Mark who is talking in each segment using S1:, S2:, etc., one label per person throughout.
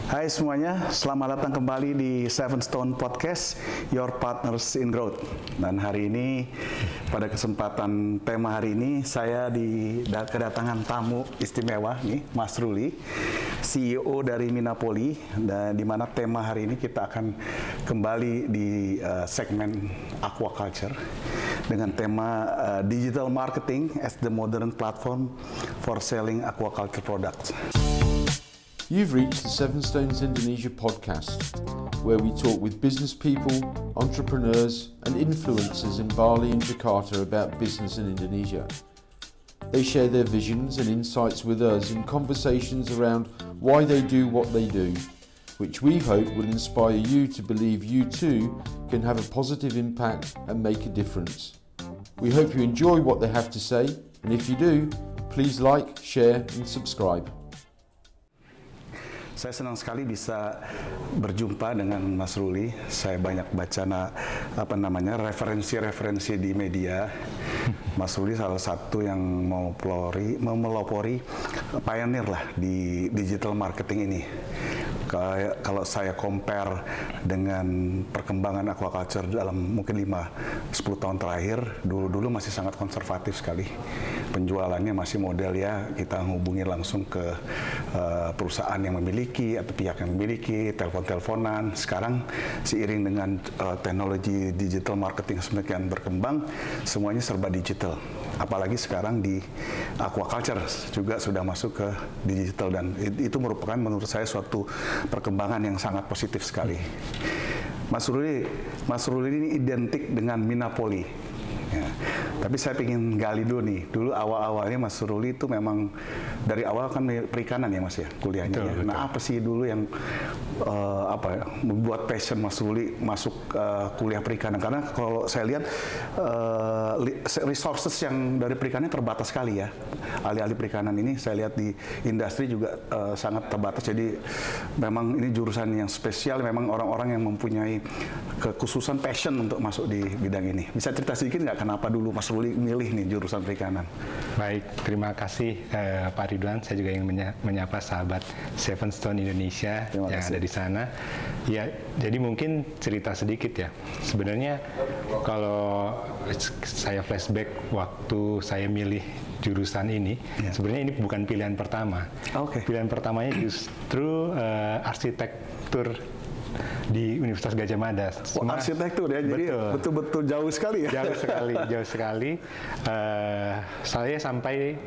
S1: Hai semuanya, selamat datang kembali di Seven Stone Podcast, Your Partners in Growth. Dan hari ini, pada kesempatan tema hari ini, saya kedatangan tamu istimewa nih, Mas Ruli, CEO dari Minapoli. Dan di mana tema hari ini kita akan kembali di segmen aquaculture dengan tema Digital Marketing as the Modern Platform for Selling Aquaculture Products.
S2: You've reached the Seven Stones Indonesia podcast, where we talk with business people, entrepreneurs, and influencers in Bali and Jakarta about business in Indonesia. They share their visions and insights with us in conversations around why they do what they do, which we hope will inspire you to believe you too can have a positive impact and make a difference. We hope you enjoy what they have to say, and if you do, please like, share, and subscribe.
S1: Saya senang sekali bisa berjumpa dengan Mas Ruli. Saya banyak baca referensi-referensi di media. Mas Ruli salah satu yang memelopori pioneer lah di digital marketing ini. Kalau saya compare dengan perkembangan aquaculture dalam mungkin 5-10 tahun terakhir, dulu masih sangat konservatif sekali. Penjualannya masih model ya, kita hubungi langsung ke perusahaan yang memiliki atau pihak yang memiliki, telepon-teleponan. Sekarang seiring dengan teknologi digital marketing semakin berkembang, semuanya serba digital. Apalagi sekarang di aquaculture juga sudah masuk ke digital, dan itu merupakan menurut saya suatu perkembangan yang sangat positif sekali. Mas Ruli ini identik dengan Minapoli. Ya. Tapi saya ingin gali dulu nih. Dulu awal-awalnya Mas Ruli itu memang dari awal kan perikanan ya Mas ya, kuliahnya.
S3: Betul,
S1: ya.
S3: betul.
S1: Nah apa sih dulu yang membuat passion Mas Ruli masuk kuliah perikanan? Karena kalau saya lihat resources yang dari perikanan terbatas sekali ya. Ahli-ahli perikanan ini saya lihat di industri juga sangat terbatas. Jadi memang ini jurusan yang spesial. Memang orang-orang yang mempunyai kekhususan passion untuk masuk di bidang ini. Bisa cerita sedikit nggak kenapa dulu Mas Ruli milih nih jurusan perikanan?
S3: Baik, terima kasih Pak Ridwan. Saya juga ingin menyapa sahabat Seven Stone Indonesia yang ada di sana. Ya, jadi mungkin cerita sedikit ya. Sebenarnya kalau saya flashback waktu saya milih jurusan ini, sebenarnya ini bukan pilihan pertama. Pilihan pertamanya justru arsitektur di Universitas Gadjah Mada.
S1: Arsitektur ya, jadi betul-betul jauh sekali ya?
S3: Jauh sekali. Saya sampai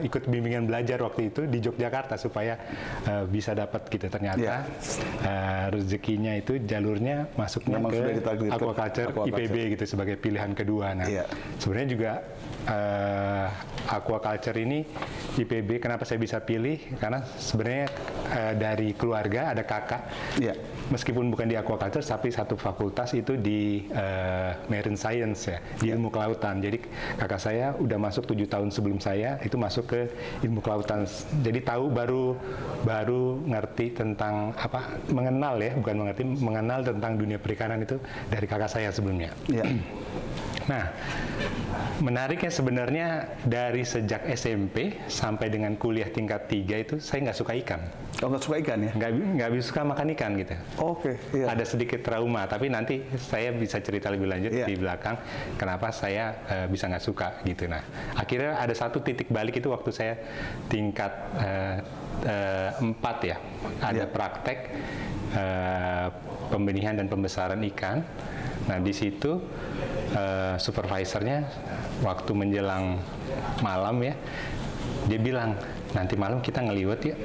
S3: ikut bimbingan belajar waktu itu di Yogyakarta supaya bisa dapat gitu. Ternyata rezekinya itu jalurnya masuknya ke aquaculture IPB gitu sebagai pilihan kedua. Nah, sebenarnya juga aquaculture ini IPB, kenapa saya bisa pilih? Karena sebenarnya dari keluarga ada kakak, meskipun bukan di aquaculture, tapi satu fakultas itu di marine science ya, di ilmu kelautan. Jadi kakak saya udah masuk 7 tahun sebelum saya, itu masuk ke ilmu kelautan. Jadi tahu baru ngerti tentang mengenal tentang dunia perikanan itu dari kakak saya sebelumnya. Nah, menariknya sebenarnya dari sejak SMP sampai dengan kuliah tingkat 3 itu saya nggak suka ikan.
S1: Oh, nggak suka ikan ya?
S3: Nggak suka makan ikan gitu. Ada sedikit trauma, tapi nanti saya bisa cerita lebih lanjut di belakang kenapa saya bisa nggak suka gitu. Nah, akhirnya ada satu titik balik itu waktu saya tingkat 4 ya, ada praktek pembenihan dan pembesaran ikan. Nah, di situ supervisornya waktu menjelang malam ya, dia bilang nanti malam kita ngeliwet ya,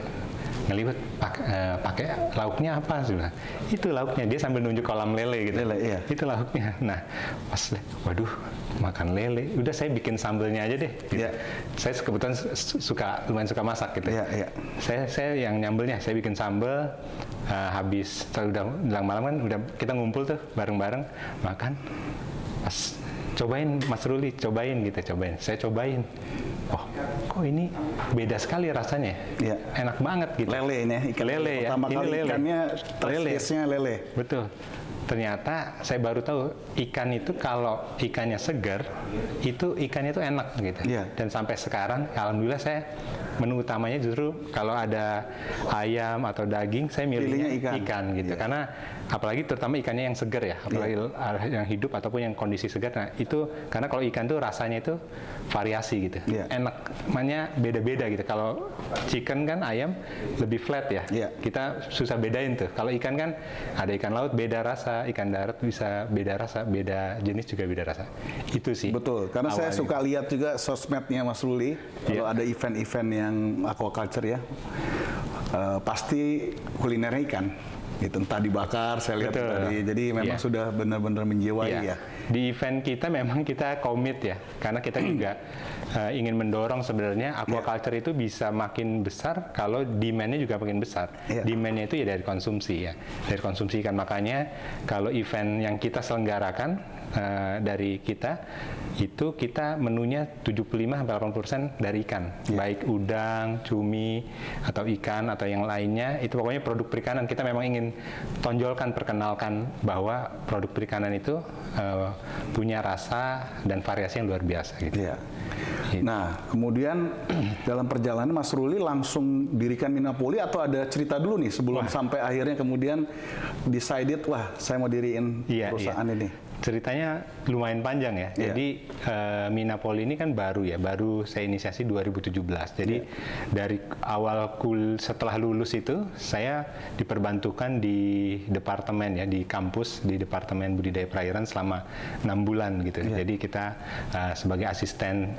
S3: pakai lauknya apa sebenarnya? Itu lauknya, dia sambil nunjuk kolam lele gitu. Itu lauknya. Nah, pas waduh makan lele, udah saya bikin sambelnya aja deh. Gitu. Saya kebetulan lumayan suka masak gitu. Saya yang nyambelnya, saya bikin sambel. Habis udah menjelang malam kan udah kita ngumpul tuh bareng-bareng makan. Pas cobain Mas Ruli, cobain. Saya cobain. Oh, kok ini beda sekali rasanya. Enak banget gitu.
S1: Lele ini, ikan
S3: lele ya.
S1: Pertama kali
S3: lele.
S1: Ikannya lele.
S3: Betul. ternyata saya baru tahu ikan itu kalau ikannya segar, itu ikannya itu enak gitu. Dan sampai sekarang, alhamdulillah saya menu utamanya justru kalau ada ayam atau daging, saya milihnya ikan gitu. Karena apalagi terutama ikannya yang segar ya, apalagi yang hidup ataupun yang kondisi segar. Nah itu karena kalau ikan tuh rasanya itu variasi gitu, enak, makanya beda-beda gitu. Kalau chicken kan ayam lebih flat ya, kita susah bedain tuh. Kalau ikan kan ada ikan laut beda rasa, ikan darat bisa beda rasa, beda jenis juga beda rasa. Itu sih.
S1: Betul, karena saya suka lihat juga sosmednya Mas Ruli, kalau ada event-event yang aquaculture ya, pasti kulinernya ikan. Gitu, entah dibakar, saya lihat tadi. Jadi memang sudah benar-benar menjiwai ya.
S3: Di event kita memang kita komit ya, karena kita juga ingin mendorong sebenarnya aquaculture itu bisa makin besar kalau demand-nya juga makin besar. Demand-nya itu ya dari konsumsi ya, dari konsumsi ikan. Makanya kalau event yang kita selenggarakan dari kita itu kita menunya 75-80% dari ikan, baik udang, cumi atau ikan atau yang lainnya, itu pokoknya produk perikanan. Kita memang ingin tonjolkan, perkenalkan bahwa produk perikanan itu punya rasa dan variasi yang luar biasa gitu.
S1: Nah, kemudian dalam perjalanan Mas Ruli langsung dirikan Minapoli atau ada cerita dulu nih sebelum sampai akhirnya kemudian decided, wah saya mau diriin perusahaan ini.
S3: Ceritanya lumayan panjang ya. Jadi Minapoli ini kan baru ya, baru saya inisiasi 2017. Jadi dari awal setelah lulus itu saya diperbantukan di departemen ya, di kampus, di departemen budidaya perairan selama 6 bulan gitu. Jadi kita sebagai asisten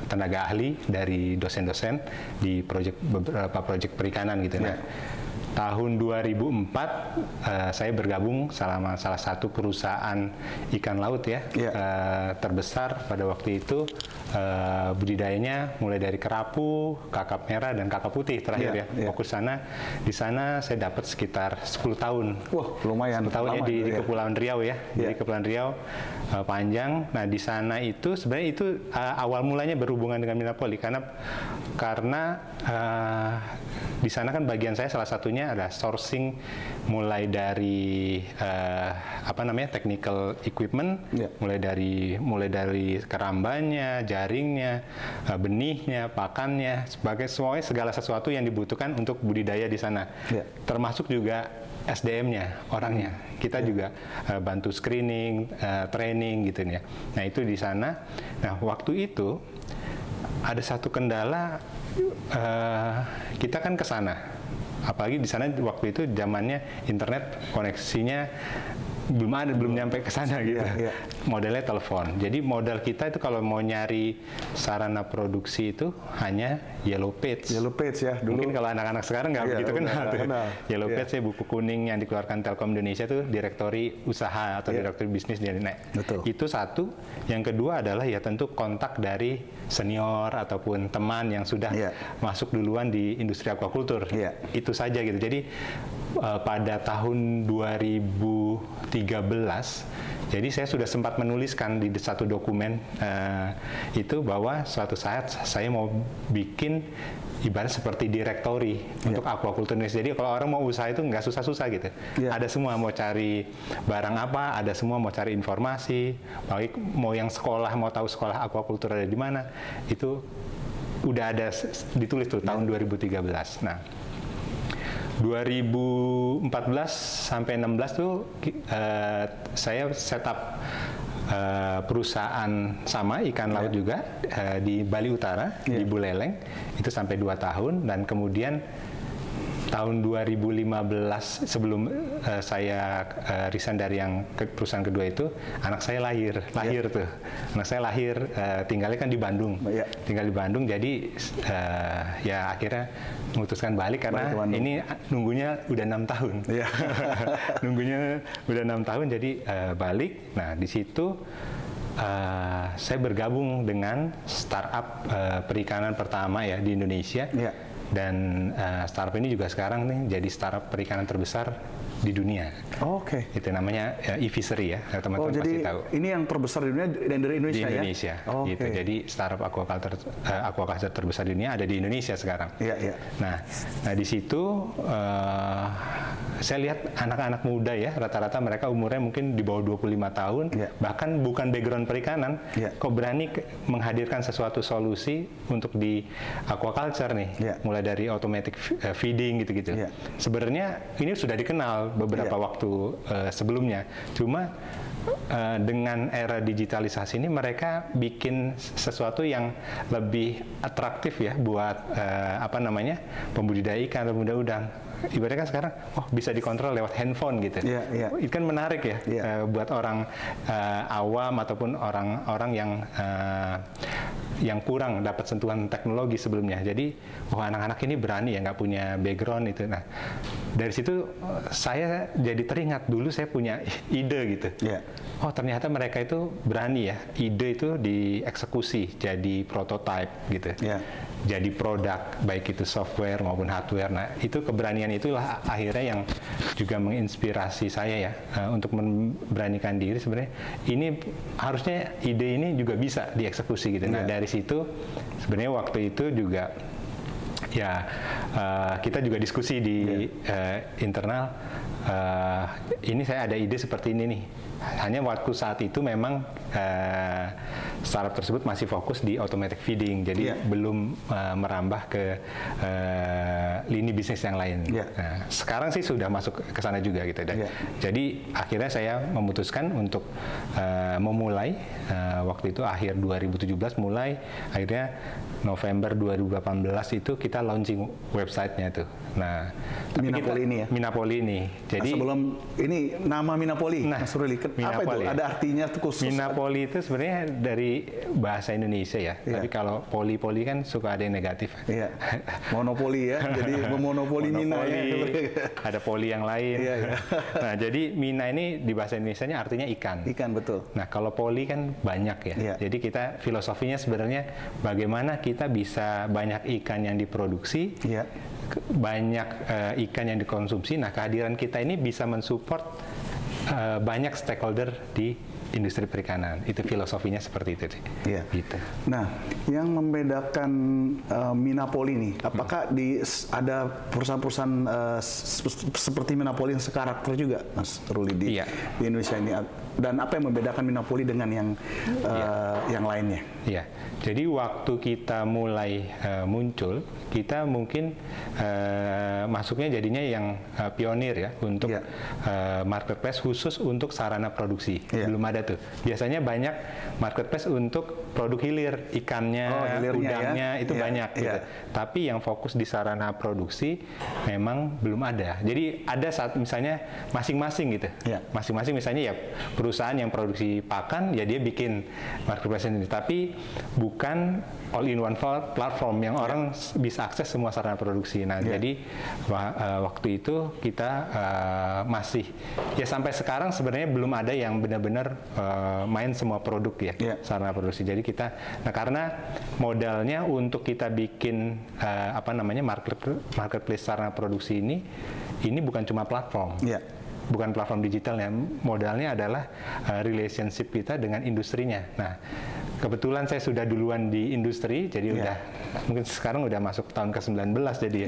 S3: tenaga ahli dari dosen-dosen di beberapa proyek perikanan gitu. Nah, tahun 2004 saya bergabung sama salah satu perusahaan ikan laut ya, terbesar pada waktu itu. Budidayanya mulai dari kerapu, kakap merah dan kakap putih terakhir fokus sana. Di sana saya dapat sekitar 10 tahun.
S1: Wah, lumayan.
S3: 10 tahun ya di Kepulauan Riau ya. Di Kepulauan Riau panjang. Nah, di sana itu sebenarnya itu awal mulanya berhubungan dengan Minapoli karena di sana kan bagian saya salah satunya ada sourcing mulai dari technical equipment, mulai dari kerambanya, jaringnya, benihnya, pakannya, semuanya segala sesuatu yang dibutuhkan untuk budidaya di sana. Termasuk juga SDM-nya, orangnya. Kita juga bantu screening, training gitu ya. Nah, itu di sana. Nah, waktu itu ada satu kendala, kita kan ke sana. Apalagi di sana waktu itu zamannya internet koneksinya belum nyampe ke sana gitu. Modelnya telepon. Jadi modal kita itu kalau mau nyari sarana produksi itu hanya Yellow Page.
S1: Yellow Page ya. Dulu.
S3: Mungkin kalau anak-anak sekarang nggak begitu kenal tuh. Yellow Page ya, buku kuning yang dikeluarkan Telkom Indonesia tuh direktori usaha atau direktori bisnis dia. Itu satu. Yang kedua adalah ya tentu kontak dari senior ataupun teman yang sudah masuk duluan di industri aquaculture. Itu saja gitu. Jadi pada tahun 2013, jadi saya sudah sempat menuliskan di satu dokumen itu bahwa suatu saat saya mau bikin ibarat seperti direktori untuk aquaculture Indonesia. Jadi kalau orang mau usaha itu nggak susah-susah gitu. Ada semua, mau cari barang apa, ada semua, mau cari informasi, baik mau yang sekolah, mau tahu sekolah aquaculture ada di mana, itu udah ada ditulis tuh tahun 2013. Nah, 2014 sampai 16 tuh saya setup perusahaan sama ikan laut juga di Bali Utara, di Buleleng, itu sampai 2 tahun. Dan kemudian tahun 2015 sebelum saya resign dari yang perusahaan kedua itu, anak saya lahir tuh. Anak saya lahir, tinggalnya kan di Bandung. Tinggal di Bandung, jadi ya akhirnya memutuskan balik karena ini nunggunya udah 6 tahun. Nunggunya udah 6 tahun, jadi balik. Nah, di situ saya bergabung dengan startup perikanan pertama ya di Indonesia. Dan startup ini juga sekarang nih jadi startup perikanan terbesar di dunia. Itu namanya e-fishery ya, teman-teman pasti tahu.
S1: Ini yang terbesar di dunia dan dari Indonesia
S3: di Indonesia, ya? Gitu. Jadi startup aquaculture terbesar di dunia ada di Indonesia sekarang. Nah di situ saya lihat anak-anak muda ya, rata-rata mereka umurnya mungkin di bawah 25 tahun, bahkan bukan background perikanan, kok berani menghadirkan sesuatu solusi untuk di aquaculture nih, mulai dari automatic feeding gitu-gitu. Sebenarnya ini sudah dikenal beberapa waktu sebelumnya, cuma dengan era digitalisasi ini mereka bikin sesuatu yang lebih atraktif ya buat pembudidaya ikan, pembudidaya udang. Ibaratnya kan sekarang, bisa dikontrol lewat handphone gitu. Itu kan menarik ya buat orang awam ataupun orang-orang yang kurang dapat sentuhan teknologi sebelumnya. Jadi, anak-anak ini berani ya, nggak punya background itu. Nah, dari situ saya jadi teringat dulu saya punya ide gitu. Ternyata mereka itu berani ya, ide itu dieksekusi jadi prototype gitu. Jadi produk, baik itu software maupun hardware. Nah, itu keberanian itulah akhirnya yang juga menginspirasi saya ya untuk memberanikan diri. Sebenarnya ini harusnya ide ini juga bisa dieksekusi gitu. Nah, dari situ sebenarnya waktu itu juga ya kita juga diskusi di internal. Ini saya ada ide seperti ini nih. Hanya waktu saat itu memang startup tersebut masih fokus di automatic feeding, jadi belum merambah ke lini bisnis yang lain. Nah, sekarang sih sudah masuk ke sana juga gitu. Jadi akhirnya saya memutuskan untuk memulai waktu itu akhir 2017 mulai, akhirnya November 2018 itu kita launching websitenya tuh. Nah,
S1: Minapoli ini ya?
S3: Minapoli ini. Jadi
S1: sebelum ini nama Minapoli, Mas Ruli, apa itu? Ada artinya tuh khusus?
S3: Minapoli itu sebenarnya dari bahasa Indonesia ya. Tapi kalau poli-poli kan suka ada yang negatif.
S1: Monopoli ya, jadi memonopoli Mina ya.
S3: Ada poli yang lain. Nah, jadi Mina ini di bahasa Indonesianya artinya ikan.
S1: Ikan, betul.
S3: Nah, kalau poli kan banyak ya. Jadi kita filosofinya sebenarnya bagaimana kita bisa banyak ikan yang diproduksi, banyak ikan yang dikonsumsi. Nah, kehadiran kita ini bisa mensupport banyak stakeholder di industri perikanan. Itu filosofinya seperti itu sih. Gitu.
S1: Nah, yang membedakan Minapoli nih, apakah ada perusahaan-perusahaan seperti Minapoli yang sekarakter juga, Mas Ruli, di Indonesia ini? Dan apa yang membedakan Minapoli dengan yang lainnya?
S3: Jadi waktu kita mulai muncul, kita mungkin masuknya jadinya yang pionir ya untuk marketplace khusus untuk sarana produksi. Belum ada tuh. Biasanya banyak marketplace untuk produk hilir, ikannya, udangnya itu banyak gitu. Tapi yang fokus di sarana produksi memang belum ada. Jadi ada saat misalnya masing-masing gitu. Masing-masing misalnya ya perusahaan yang produksi pakan ya dia bikin marketplace sendiri. Tapi bukan all-in-one platform yang orang bisa akses semua sarana produksi. Nah, jadi waktu itu kita masih ya sampai sekarang sebenarnya belum ada yang benar-benar main semua produk ya sarana produksi. Jadi kita, nah karena modalnya untuk kita bikin marketplace sarana produksi ini bukan cuma platform. Bukan platform digitalnya, modalnya adalah relationship kita dengan industrinya. Nah, kebetulan saya sudah duluan di industri, jadi udah mungkin sekarang udah masuk tahun ke-19 jadi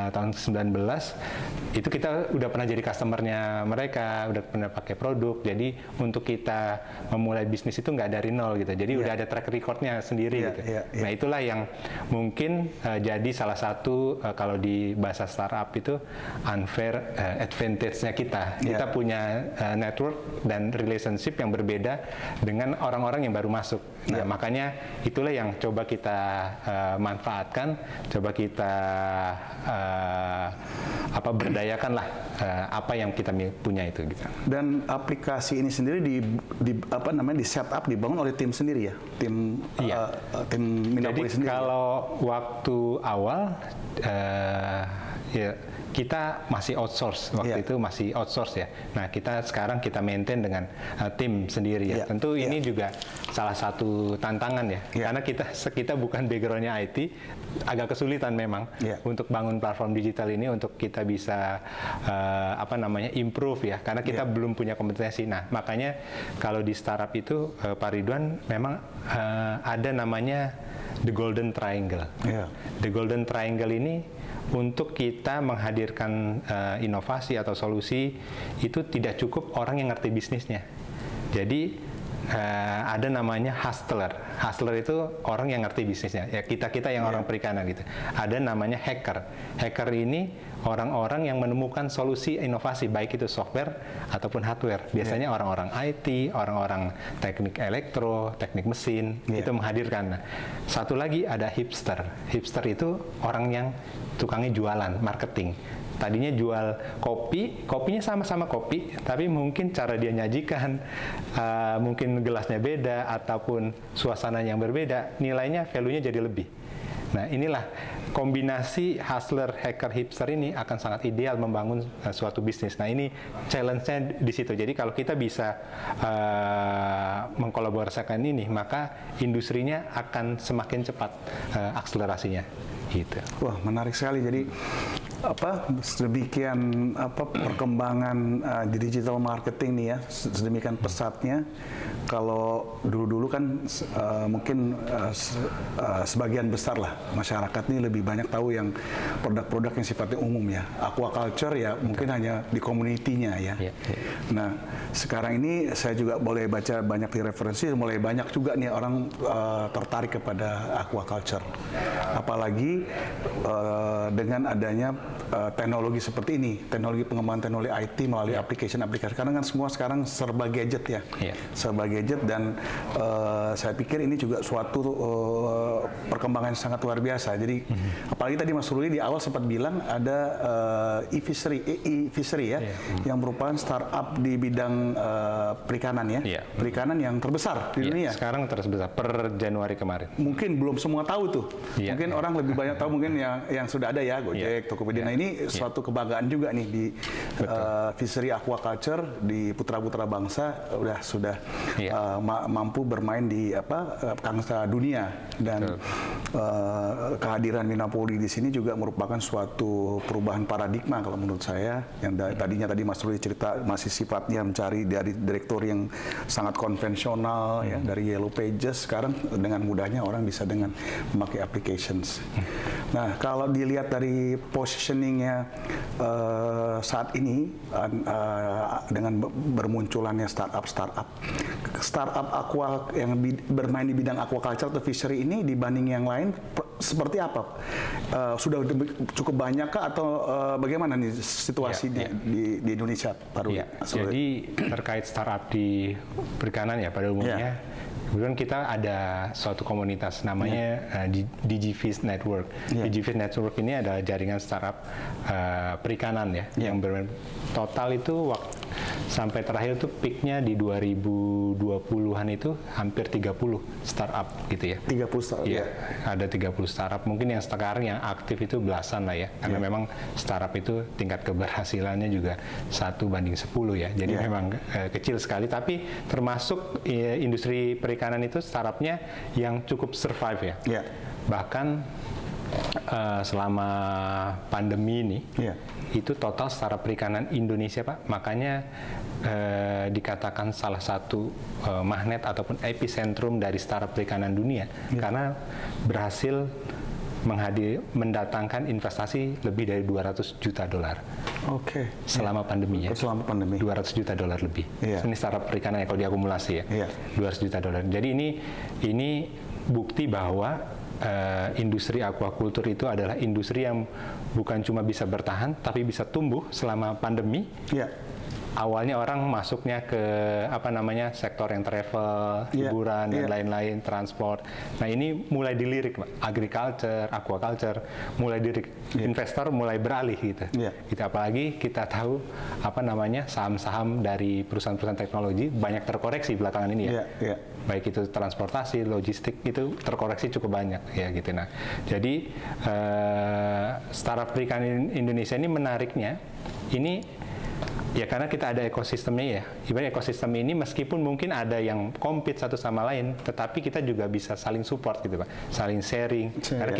S3: tahun ke-19 itu kita udah pernah jadi customernya mereka, udah pernah pakai produk. Jadi untuk kita memulai bisnis itu nggak dari nol gitu. Jadi udah ada track recordnya sendiri gitu. Nah, itulah yang mungkin jadi salah satu kalau di bahasa startup itu unfair advantage-nya kita. Kita punya network dan relationship yang berbeda dengan orang-orang yang baru masuk. Nah, makanya itulah yang coba kita manfaatkan, coba kita berdayakan lah apa yang kita punya itu gitu.
S1: Dan aplikasi ini sendiri di setup, dibangun oleh tim sendiri ya, tim Minapoli sendiri.
S3: Kalau waktu awal kita masih outsource, waktu itu masih outsource ya. Nah, sekarang kita maintain dengan tim sendiri ya. Tentu ini juga salah satu tantangan ya, karena kita bukan backgroundnya IT, agak kesulitan memang untuk bangun platform digital ini untuk kita bisa improve ya, karena kita belum punya kompetensi. Nah, makanya kalau di startup itu Pak Ridwan memang ada namanya the golden triangle. The golden triangle ini untuk kita menghadirkan inovasi atau solusi itu tidak cukup orang yang ngerti bisnisnya. Jadi ada namanya hustler. Hustler itu orang yang ngerti bisnisnya. Ya kita yang orang perikanan gitu. Ada namanya hacker. Hacker ini orang-orang yang menemukan solusi inovasi, baik itu software ataupun hardware. Biasanya orang-orang IT, orang-orang teknik elektro, teknik mesin, itu menghadirkan. Nah, satu lagi ada hipster. Hipster itu orang yang tukangnya jualan, marketing. Tadinya jual kopi, kopinya sama-sama kopi, tapi mungkin cara dia nyajikan, mungkin gelasnya beda, ataupun suasana yang berbeda, nilainya, value-nya jadi lebih. Nah, inilah kombinasi hustler, hacker, hipster ini akan sangat ideal membangun suatu bisnis. Nah, ini challenge-nya di situ. Jadi kalau kita bisa mengkolaborasikan ini, maka industrinya akan semakin cepat akselerasinya. Gitu.
S1: Wah, menarik sekali. Jadi sedemikian perkembangan di digital marketing nih ya, sedemikian pesatnya. Kalau dulu-dulu kan mungkin sebagian besar lah masyarakat ini lebih banyak tahu yang produk-produk yang sifatnya umum ya. Aquaculture ya mungkin hanya di community-nya ya. Nah, sekarang ini saya juga boleh baca banyak di referensi, mulai banyak juga nih orang tertarik kepada aquaculture. Apalagi dengan adanya teknologi seperti ini, teknologi pengembangan teknologi IT melalui aplikasi-aplikasi. Karena kan semua sekarang serba gadget ya, serba gadget, dan saya pikir ini juga suatu perkembangan yang sangat luar biasa. Jadi apalagi tadi Mas Ruli di awal sempat bilang ada e-fishery ya, yang merupakan startup di bidang perikanan ya, perikanan yang terbesar di dunia.
S3: Sekarang terbesar per Januari kemarin.
S1: Mungkin belum semua tahu tuh. Mungkin orang lebih banyak tahu mungkin yang sudah ada ya, Gojek, Tokopedia. Nah, ini suatu kebanggaan juga nih di fishery aquaculture di putra-putra bangsa sudah mampu bermain di kancah dunia, dan kehadiran Minapolri di sini juga merupakan suatu perubahan paradigma kalau menurut saya, yang tadinya tadi Mas Ruli cerita masih sifatnya mencari dari direktur yang sangat konvensional ya, dari Yellow Pages, sekarang dengan mudahnya orang bisa dengan memakai applications. Nah, kalau dilihat dari positioningnya saat ini dengan bermunculannya startup aqua yang bermain di bidang aquaculture atau fishery ini dibanding yang lain seperti apa? Sudah cukup banyak kah atau bagaimana nih situasi di Indonesia, Pak Ruli?
S3: Jadi terkait startup di perikanan ya pada umumnya, kemudian kita ada suatu komunitas namanya DigiFish Network. DigiFish Network ini adalah jaringan startup perikanan ya, yang total itu sampai terakhir itu peaknya di 2020-an itu hampir 30 startup gitu ya.
S1: 30 startup?
S3: Iya, ada 30 startup. Mungkin yang sekarang yang aktif itu belasan lah ya, karena memang startup itu tingkat keberhasilannya juga 1:10 ya. Jadi memang kecil sekali, tapi termasuk industri perikanan itu startupnya yang cukup survive ya. Bahkan selama pandemi ini, itu total startup perikanan Indonesia, Pak, makanya dikatakan salah satu magnet ataupun epicentrum dari startup perikanan dunia, karena berhasil mendatangkan investasi lebih dari $200 juta. Selama pandemi ya.
S1: Selama pandemi.
S3: $200 juta lebih. Ini startup perikanan ya, kalau diakumulasi ya. $200 juta. Jadi ini bukti bahwa industri aquaculture itu adalah industri yang bukan cuma bisa bertahan, tapi bisa tumbuh selama pandemi. Awalnya orang masuknya ke sektor yang travel, hiburan dan lain-lain, transport. Nah, ini mulai dilirik, agriculture, aquaculture, mulai dilirik. Investor mulai beralih gitu. Gitu, apalagi kita tahu saham-saham dari perusahaan-perusahaan teknologi banyak terkoreksi belakangan ini ya. Baik itu transportasi, logistik, itu terkoreksi cukup banyak ya gitu. Nah, jadi startup perikanan Indonesia ini menariknya, ini Ya karena kita ada ekosistemnya ya. Ibaratnya ekosistem ini meskipun mungkin ada yang compete satu sama lain, tetapi kita juga bisa saling support gitu Pak, saling sharing. Karena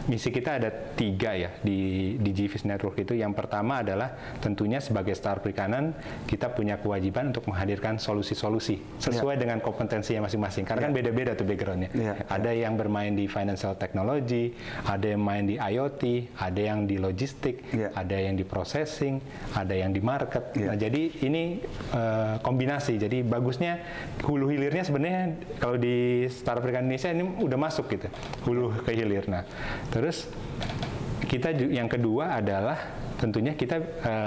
S3: misi kita ada 3 ya di GVS Network itu. Yang pertama adalah tentunya sebagai startup perikanan kita punya kewajiban untuk menghadirkan solusi-solusi sesuai dengan kompetensinya masing-masing. Karena kan beda-beda tuh backgroundnya. Ada yang bermain di financial technology, ada yang main di IoT, ada yang di logistik, ada yang di processing, ada yang di market. Nah, jadi ini kombinasi. Jadi bagusnya hulu hilirnya sebenarnya kalau di startup perikanan Indonesia ini udah masuk gitu, hulu ke hilir. Nah, terus kita yang kedua adalah tentunya kita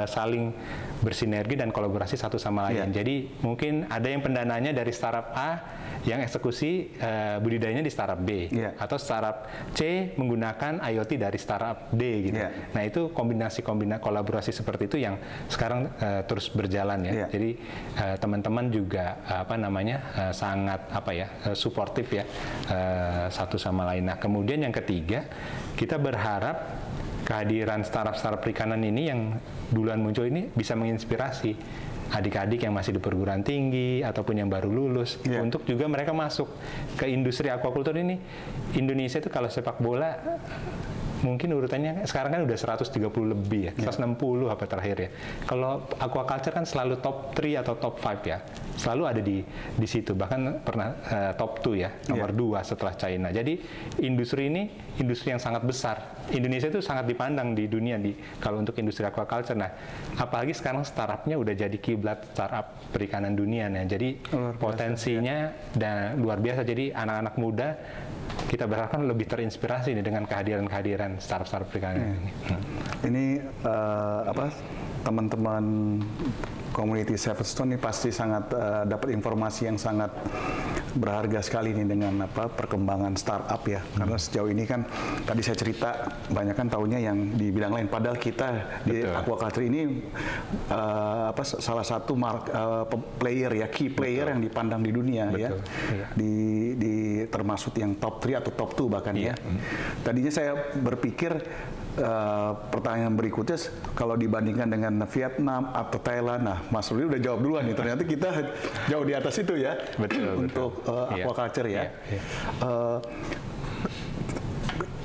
S3: saling bersinergi dan kolaborasi satu sama lain. Jadi mungkin ada yang pendananya dari startup A yang eksekusi budidayanya di startup B, atau startup C menggunakan IoT dari startup D gitu. Nah, itu kombinasi kolaborasi seperti itu yang sekarang terus berjalan ya. Jadi teman-teman juga sangat suportif ya satu sama lain. Nah, kemudian yang ketiga, kita berharap kehadiran startup perikanan ini yang duluan muncul ini bisa menginspirasi adik-adik yang masih di perguruan tinggi ataupun yang baru lulus untuk juga mereka masuk ke industri aquaculture ini. Indonesia itu kalau sepak bola mungkin urutannya sekarang kan udah 130 lebih ya, 160 apa terakhir ya. Kalau aquaculture kan selalu top 3 atau top 5 ya. Selalu ada di situ, bahkan pernah top 2 ya, nomor 2 setelah China. Jadi industri ini industri yang sangat besar. Indonesia itu sangat dipandang di dunia kalau untuk industri aquaculture. Nah, apalagi sekarang startupnya udah jadi kiblat startup perikanan dunia. Nah, jadi potensinya dan luar biasa. Jadi anak-anak muda kita berharap lebih terinspirasi nih dengan kehadiran startup perikanan ini.
S1: Ini teman-teman community Sevenstone ini pasti sangat dapat informasi yang sangat berharga sekali nih dengan perkembangan startup ya. Karena sejauh ini kan tadi saya cerita banyak kan tahunya yang di bidang lain. Padahal kita di aquaculture ini salah satu player ya, key player yang dipandang di dunia ya. Di termasuk yang top 3 atau top 2 bahkan ya. Tadinya saya berpikir pertanyaan berikutnya kalau dibandingkan dengan Vietnam atau Thailand, nah Mas Rudi udah jawab duluan nih, ternyata kita jauh di atas itu ya untuk aquaculture ya.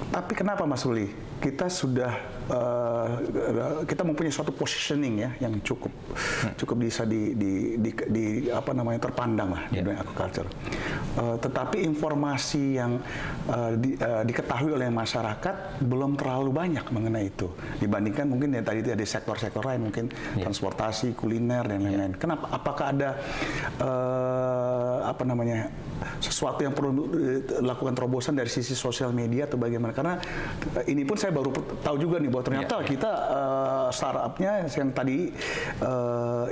S1: Tapi kenapa Mas Rudi kita sudah kita mempunyai suatu positioning ya yang cukup bisa terpandang lah di dunia aquaculture. Tetapi informasi yang diketahui oleh masyarakat belum terlalu banyak mengenai itu dibandingkan mungkin ya tadi ada sektor-sektor lain, mungkin transportasi, kuliner dan lain-lain. Kenapa? Apakah ada sesuatu yang perlu dilakukan terobosan dari sisi sosial media atau bagaimana? Karena ini pun saya baru tahu juga nih bahwa ternyata kita startupnya yang tadi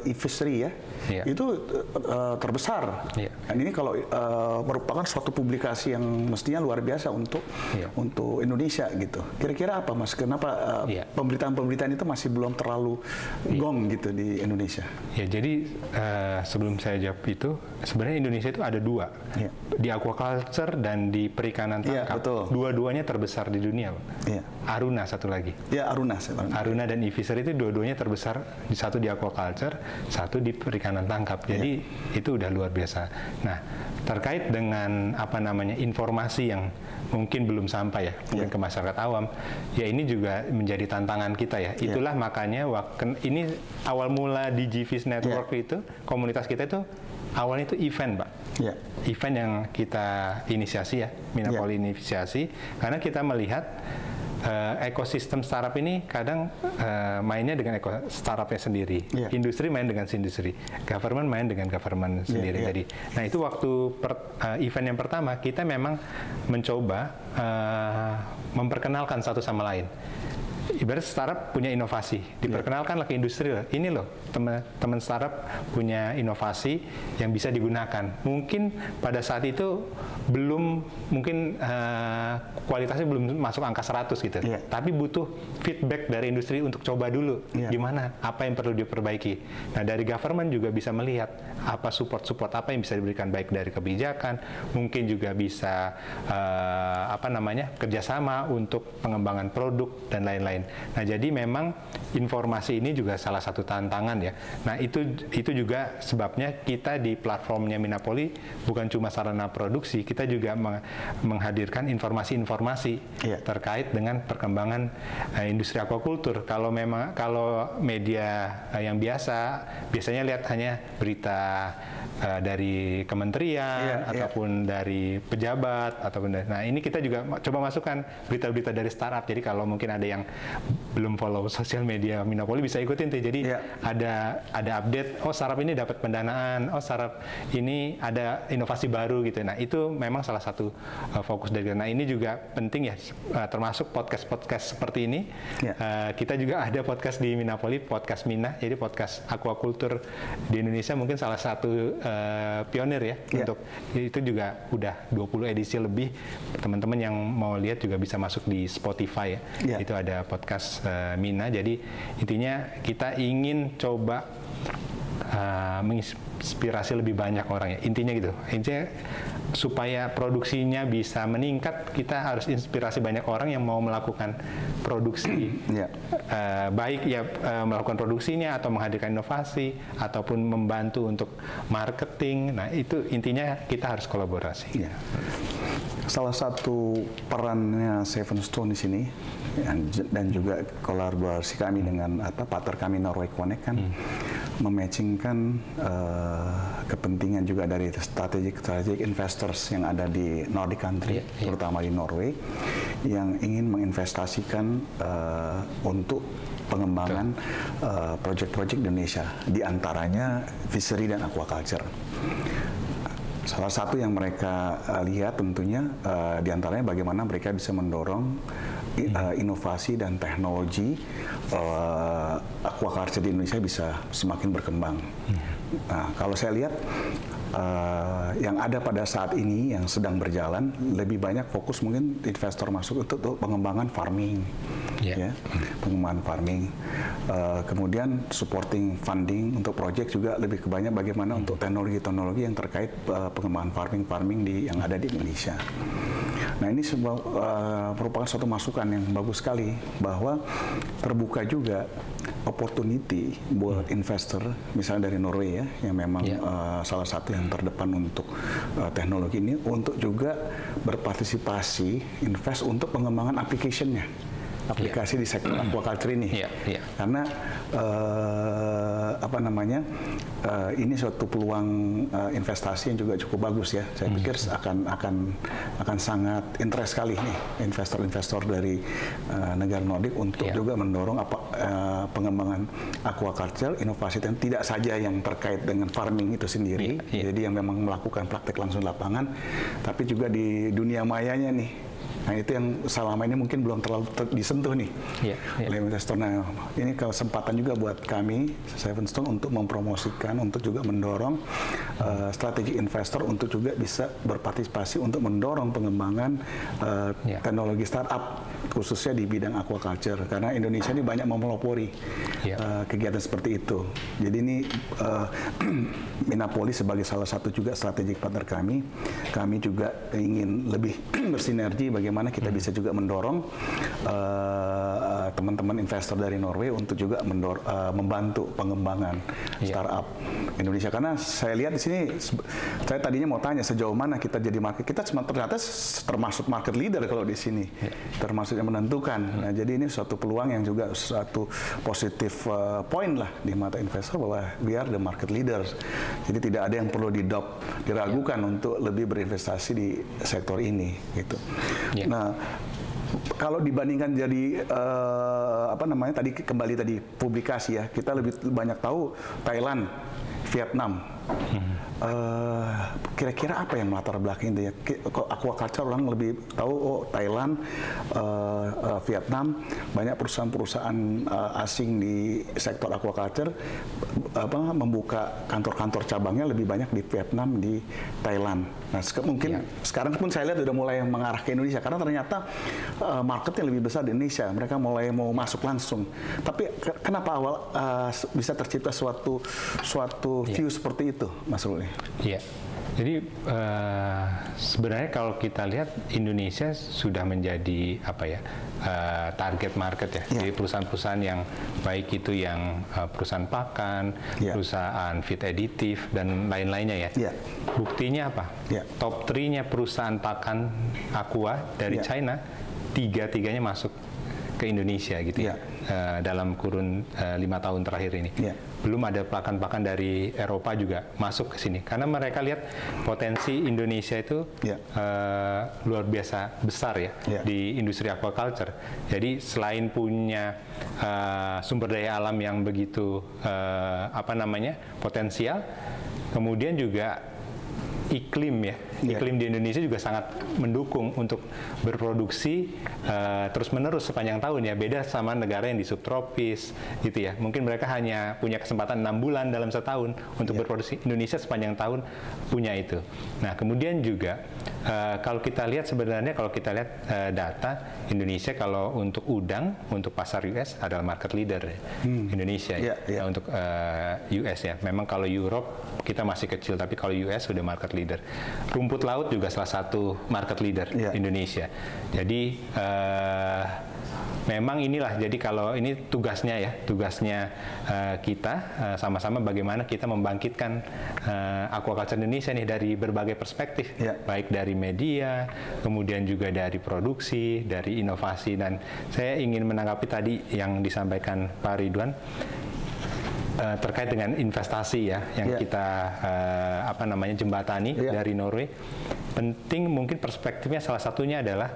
S1: e-fishery ya, itu terbesar. Dan ini kalau merupakan suatu publikasi yang mestinya luar biasa untuk Indonesia gitu. Kira-kira apa Mas? Kenapa pemberitaan-pemberitaan itu masih belum terlalu gong gitu di Indonesia?
S3: Ya, jadi sebelum saya jawab itu, sebenarnya Indonesia itu ada 2. Di aquaculture dan di perikanan tangkap. Dua-duanya terbesar di dunia, Pak. Aruna satu lagi. Aruna dan e-fishery itu dua-duanya terbesar, satu di aquaculture, satu di perikanan tangkap. Jadi itu udah luar biasa. Nah, terkait dengan informasi yang mungkin belum sampai ya, mungkin ke masyarakat awam, ya ini juga menjadi tantangan kita ya. Itulah makanya ini awal mula di GVS Network itu, komunitas kita itu awalnya itu event, Pak. Event yang kita inisiasi ya, Minapoli inisiasi, karena kita melihat ekosistem startup ini kadang mainnya dengan startupnya sendiri, industri main dengan industri, government main dengan government sendiri. Jadi, nah itu waktu event yang pertama kita memang mencoba memperkenalkan satu sama lain. Ibarat startup punya inovasi, diperkenalkanlah ke industri. Ini loh, teman-teman startup punya inovasi yang bisa digunakan. Mungkin pada saat itu belum, mungkin kualitasnya belum masuk angka 100 gitu. Tapi butuh feedback dari industri untuk coba dulu, gimana, apa yang perlu diperbaiki. Nah, dari government juga bisa melihat apa support apa yang bisa diberikan, baik dari kebijakan, mungkin juga bisa kerjasama untuk pengembangan produk dan lain-lain. Nah, jadi memang informasi ini juga salah satu tantangan ya. Nah, itu juga sebabnya kita di platformnya Minapoli bukan cuma sarana produksi, kita juga menghadirkan informasi-informasi terkait dengan perkembangan industri aquaculture. Kalau media yang biasanya lihat hanya berita dari kementerian ataupun dari pejabat nah ini kita juga coba masukkan berita-berita dari startup. Jadi kalau mungkin ada yang belum follow sosial media Minapoli bisa ikutin tuh. Jadi ada update, startup ini dapat pendanaan, startup ini ada inovasi baru gitu. Nah, itu memang salah satu fokus dari kita. Nah, ini juga penting ya, termasuk podcast seperti ini. Kita juga ada podcast di Minapoli, podcast Mina, jadi podcast aquaculture di Indonesia mungkin salah satu pionir ya. Untuk itu juga udah 20 edisi lebih. Teman-teman yang mau lihat juga bisa masuk di Spotify ya. Itu ada podcast Mina. Jadi intinya kita ingin coba menginspirasi lebih banyak orang ya. Intinya gitu. Intinya supaya produksinya bisa meningkat, kita harus inspirasi banyak orang yang mau melakukan produksi baik ya, melakukan produksinya atau menghadirkan inovasi ataupun membantu untuk marketing. Nah, itu intinya kita harus kolaborasi.
S1: Salah satu perannya Seven Stone di sini dan juga kolaborasi kami dengan partner kami Norway Connect kan mematchingkan kepentingan juga dari strategic investors yang ada di Nordic country, terutama di Norway, yang ingin menginvestasikan untuk pengembangan proyek-proyek Indonesia, diantaranya fishery dan aquaculture. Salah satu yang mereka lihat tentunya diantaranya bagaimana mereka bisa mendorong inovasi dan teknologi aquaculture di Indonesia bisa semakin berkembang. Nah, kalau saya lihat yang ada pada saat ini yang sedang berjalan, lebih banyak fokus mungkin investor masuk untuk pengembangan farming, pengembangan farming. Kemudian supporting funding untuk proyek juga lebih banyak bagaimana untuk teknologi-teknologi yang terkait pengembangan farming yang ada di Indonesia. Nah, ini merupakan suatu masukan yang bagus sekali bahwa terbuka juga opportunity buat investor, misalnya dari Norway ya, yang memang salah satu yang terdepan untuk teknologi ini, untuk juga berpartisipasi invest untuk pengembangan application-nya. Aplikasi di sektor aquaculture ini, karena ini suatu peluang investasi yang juga cukup bagus ya. Saya pikir akan sangat interest sekali nih investor-investor dari negara Nordik untuk juga mendorong pengembangan aquaculture, inovasi dan tidak saja yang terkait dengan farming itu sendiri, jadi yang memang melakukan praktek langsung di lapangan, tapi juga di dunia mayanya nih. Nah, itu yang selama ini mungkin belum terlalu disentuh nih oleh investor. Nah, ini kesempatan juga buat kami Seven Stone untuk mempromosikan, untuk juga mendorong strategi investor untuk juga bisa berpartisipasi untuk mendorong pengembangan teknologi startup khususnya di bidang aquaculture, karena Indonesia ini banyak memelopori kegiatan seperti itu. Jadi ini Minapoli sebagai salah satu juga strategic partner kami juga ingin lebih bersinergi bagaimana kita bisa juga mendorong teman-teman investor dari Norway untuk juga membantu pengembangan startup Indonesia. Karena saya lihat di sini, saya tadinya mau tanya sejauh mana kita jadi market, kita ternyata termasuk market leader kalau di sini, termasuk yang menentukan. Nah, jadi ini suatu peluang yang juga suatu positif point lah di mata investor bahwa we are the market leaders. Jadi tidak ada yang perlu diragukan untuk lebih berinvestasi di sektor ini gitu. Nah, kalau dibandingkan jadi tadi kembali tadi publikasi ya, kita lebih banyak tahu Thailand, Vietnam. Kira-kira apa yang melatar belakang itu ya? Aquaculture orang lebih tahu Thailand, Vietnam, banyak perusahaan-perusahaan asing di sektor aquaculture membuka kantor-kantor cabangnya lebih banyak di Vietnam, di Thailand. Nah, mungkin sekarang pun saya lihat sudah mulai mengarah ke Indonesia karena ternyata marketnya lebih besar di Indonesia. Mereka mulai mau masuk langsung. Tapi kenapa awal bisa tercipta suatu view seperti itu, Mas Ruli? nih.
S3: Iya. Jadi sebenarnya kalau kita lihat Indonesia sudah menjadi target market ya. Jadi perusahaan-perusahaan yang baik itu yang perusahaan pakan, perusahaan feed additive dan lain-lainnya ya. Buktinya apa? Top 3-nya perusahaan pakan aqua dari China, tiga-tiganya masuk ke Indonesia gitu ya. Dalam kurun 5 tahun terakhir ini. Belum ada pakan-pakan dari Eropa juga masuk ke sini karena mereka lihat potensi Indonesia itu luar biasa besar ya di industri aquaculture. Jadi selain punya sumber daya alam yang begitu potensial, kemudian juga iklim ya, iklim di Indonesia juga sangat mendukung untuk berproduksi terus-menerus sepanjang tahun ya. Beda sama negara yang di subtropis gitu ya. Mungkin mereka hanya punya kesempatan 6 bulan dalam setahun untuk berproduksi. Indonesia sepanjang tahun punya itu. Nah, kemudian juga kalau kita lihat sebenarnya data Indonesia kalau untuk udang untuk pasar US adalah market leader Indonesia ya. Untuk US ya. Memang kalau Europe kita masih kecil, tapi kalau US sudah market leader. Rumput laut juga salah satu market leader Indonesia. Jadi memang inilah, jadi kalau ini tugasnya kita sama-sama bagaimana kita membangkitkan aquaculture Indonesia nih dari berbagai perspektif, baik dari media, kemudian juga dari produksi, dari inovasi. Dan saya ingin menanggapi tadi yang disampaikan Pak Ridwan terkait dengan investasi ya yang kita jembatani dari Norway. Penting mungkin perspektifnya salah satunya adalah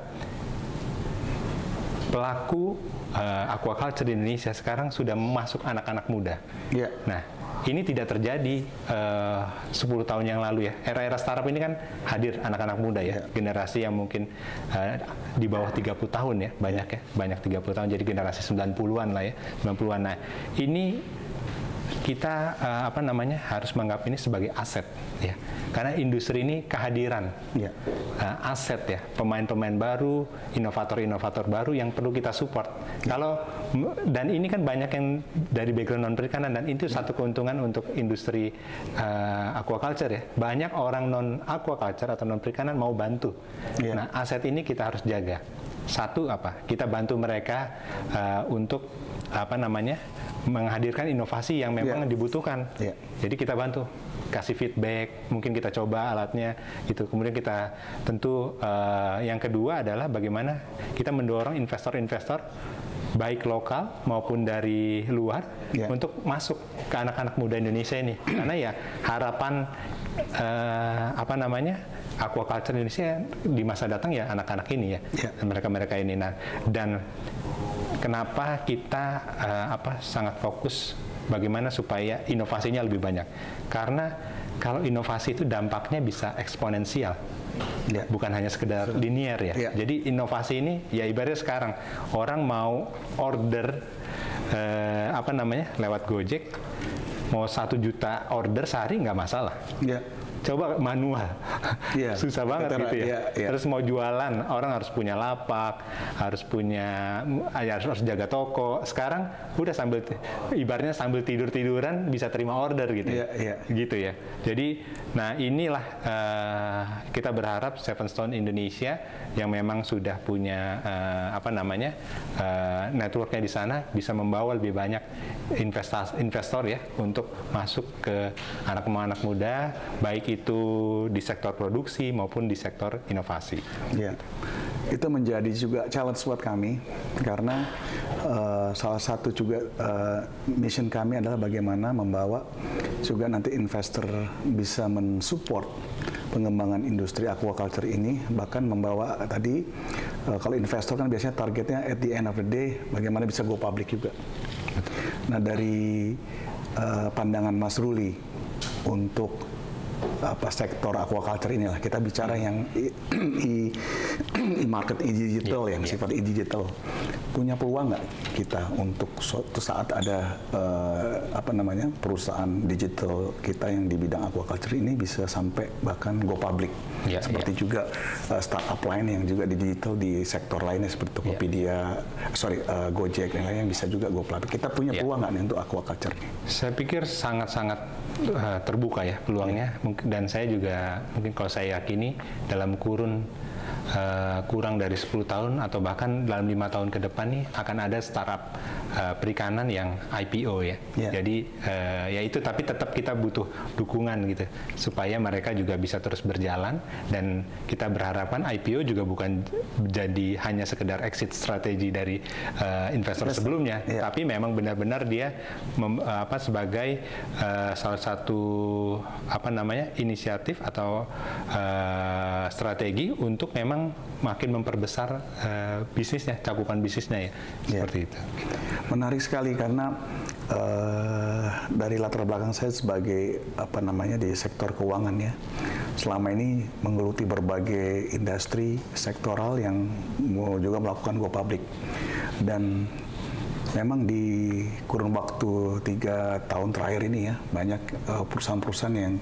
S3: pelaku aquaculture di Indonesia sekarang sudah masuk anak-anak muda. Nah, ini tidak terjadi 10 tahun yang lalu ya. Era-era startup ini kan hadir anak-anak muda ya. Generasi yang mungkin di bawah 30 tahun ya, banyak 30 tahun, jadi generasi 90-an lah ya, 90-an. Nah, ini kita harus menganggap ini sebagai aset ya, karena industri ini kehadiran aset ya, pemain-pemain baru, inovator-inovator baru yang perlu kita support. Dan ini kan banyak yang dari background non perikanan, dan itu satu keuntungan untuk industri aquaculture ya, banyak orang non aquaculture atau non perikanan mau bantu. Nah, aset ini kita harus jaga. Satu kita bantu mereka untuk menghadirkan inovasi yang memang dibutuhkan. Jadi kita bantu, kasih feedback, mungkin kita coba alatnya itu. Kemudian kita tentu yang kedua adalah bagaimana kita mendorong investor-investor baik lokal maupun dari luar untuk masuk ke anak-anak muda Indonesia ini. Karena ya harapan aquaculture Indonesia di masa datang ya anak-anak ini ya, mereka-mereka ini. Nah, dan kenapa kita sangat fokus bagaimana supaya inovasinya lebih banyak? Karena kalau inovasi itu dampaknya bisa eksponensial, bukan hanya sekedar linear ya. Jadi inovasi ini ya ibaratnya sekarang orang mau order lewat Gojek, mau 1 juta order sehari nggak masalah. Coba manual, susah banget gitu ya. Terus mau jualan, orang harus punya lapak, harus jaga toko. Sekarang udah ibaratnya sambil tidur-tiduran bisa terima order gitu. Gitu ya. Jadi, nah inilah kita berharap Seven Stone Indonesia yang memang sudah punya networknya di sana bisa membawa lebih banyak investor ya untuk masuk ke anak-anak muda, baik itu di sektor produksi maupun di sektor inovasi.
S1: Itu menjadi juga challenge buat kami karena salah satu juga mission kami adalah bagaimana membawa juga nanti investor bisa mensupport pengembangan industri aquaculture ini, bahkan membawa tadi kalau investor kan biasanya targetnya at the end of the day bagaimana bisa go public juga. Nah, dari pandangan Mas Ruli untuk sektor aquaculture inilah kita bicara yang market digital yang sifat digital, punya peluang nggak kita untuk suatu saat ada perusahaan digital kita yang di bidang aquaculture ini bisa sampai bahkan go public seperti juga startup lain yang juga di digital di sektor lainnya seperti Tokopedia, Gojek dan lain yang bisa juga go public. Kita punya peluang nggak nih untuk aquaculture?
S3: Saya pikir sangat-sangat terbuka ya peluangnya. dan saya juga mungkin kalau saya yakini dalam kurun kurang dari 10 tahun atau bahkan dalam 5 tahun ke depan nih akan ada startup perikanan yang IPO ya. Jadi ya itu, tapi tetap kita butuh dukungan gitu supaya mereka juga bisa terus berjalan, dan kita berharapkan IPO juga bukan jadi hanya sekedar exit strategi dari investor sebelumnya, tapi memang benar-benar dia sebagai salah satu inisiatif atau strategi untuk memang makin memperbesar bisnisnya, cakupan bisnisnya ya, seperti itu.
S1: Menarik sekali karena dari latar belakang saya sebagai di sektor keuangan ya, selama ini menggeluti berbagai industri sektoral yang mau juga melakukan go public, dan memang di kurun waktu 3 tahun terakhir ini ya, banyak perusahaan-perusahaan yang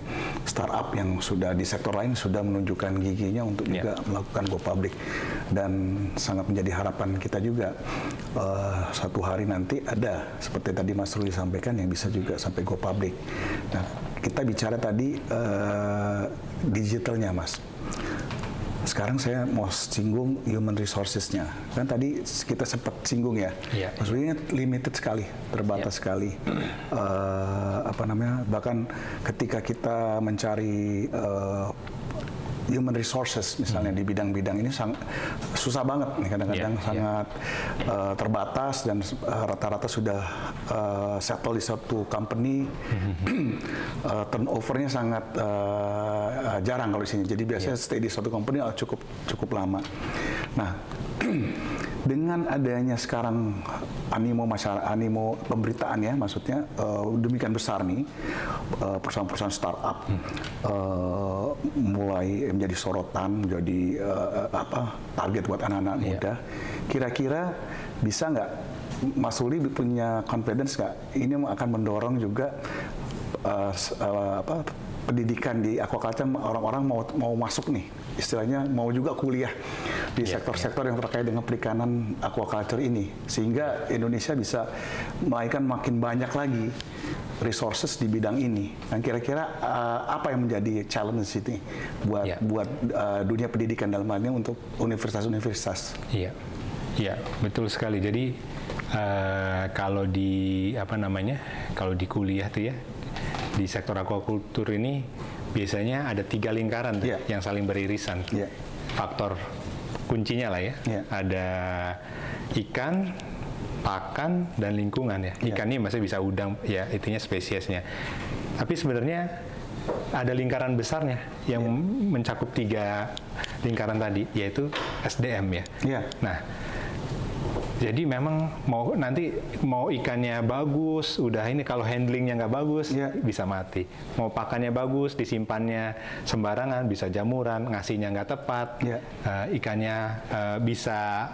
S1: startup yang sudah di sektor lain sudah menunjukkan giginya untuk juga melakukan go public, dan sangat menjadi harapan kita juga suatu hari nanti ada seperti tadi Mas Ruli sampaikan yang bisa juga sampai go public. Nah, kita bicara tadi digitalnya, Mas. Sekarang saya mau singgung human resources-nya. Kan tadi kita sempat singgung ya. Maksudnya limited sekali, terbatas sekali. Bahkan ketika kita mencari human resources misalnya di bidang-bidang ini susah banget nih, kadang-kadang sangat terbatas, dan rata-rata sudah settle di satu company. Turnovernya sangat jarang kalau di sini. Jadi biasanya stay di satu company cukup lama. Nah, dengan adanya sekarang animo masyarakat, animo pemberitaan ya, maksudnya demikian besar nih, perusahaan-perusahaan startup mulai menjadi sorotan, menjadi target buat anak-anak muda. Kira-kira bisa nggak Mas Ruli punya confidence nggak ini akan mendorong juga pendidikan di aquaculture, orang-orang mau masuk nih, istilahnya mau juga kuliah di sektor-sektor yang terkait dengan perikanan aquaculture ini, sehingga Indonesia bisa melahirkan makin banyak lagi resources di bidang ini. Dan kira-kira apa yang menjadi challenge ini buat dunia pendidikan dalam hal ini untuk universitas-universitas?
S3: Iya, betul sekali. Jadi kalau di kalau di kuliah tuh ya, di sektor aquaculture ini biasanya ada 3 lingkaran yang saling beririsan. Faktor kuncinya lah ya. Ada ikan, pakan, dan lingkungan ya. Ikan ini masih bisa udang ya, itunya spesiesnya. Tapi sebenarnya ada lingkaran besarnya yang mencakup 3 lingkaran tadi, yaitu SDM ya. Nah, jadi memang mau ikannya bagus, udah ini kalau handlingnya nggak bagus bisa mati. Mau pakannya bagus, disimpannya sembarangan, bisa jamuran, ngasihnya nggak tepat, ikannya bisa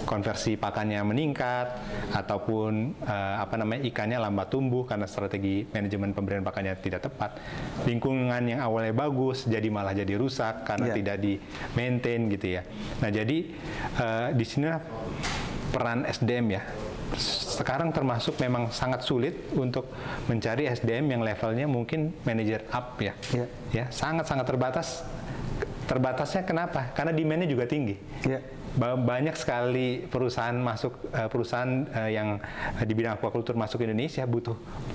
S3: konversi pakannya meningkat, ataupun ikannya lambat tumbuh karena strategi manajemen pemberian pakannya tidak tepat. Lingkungan yang awalnya bagus jadi malah jadi rusak karena tidak di-maintain gitu ya. Nah, jadi di sini peran SDM ya. Sekarang termasuk memang sangat sulit untuk mencari SDM yang levelnya mungkin manager up ya. Ya, sangat-sangat terbatas. Terbatasnya kenapa? Karena demand-nya juga tinggi. Banyak sekali perusahaan yang di bidang aquaculture masuk ke Indonesia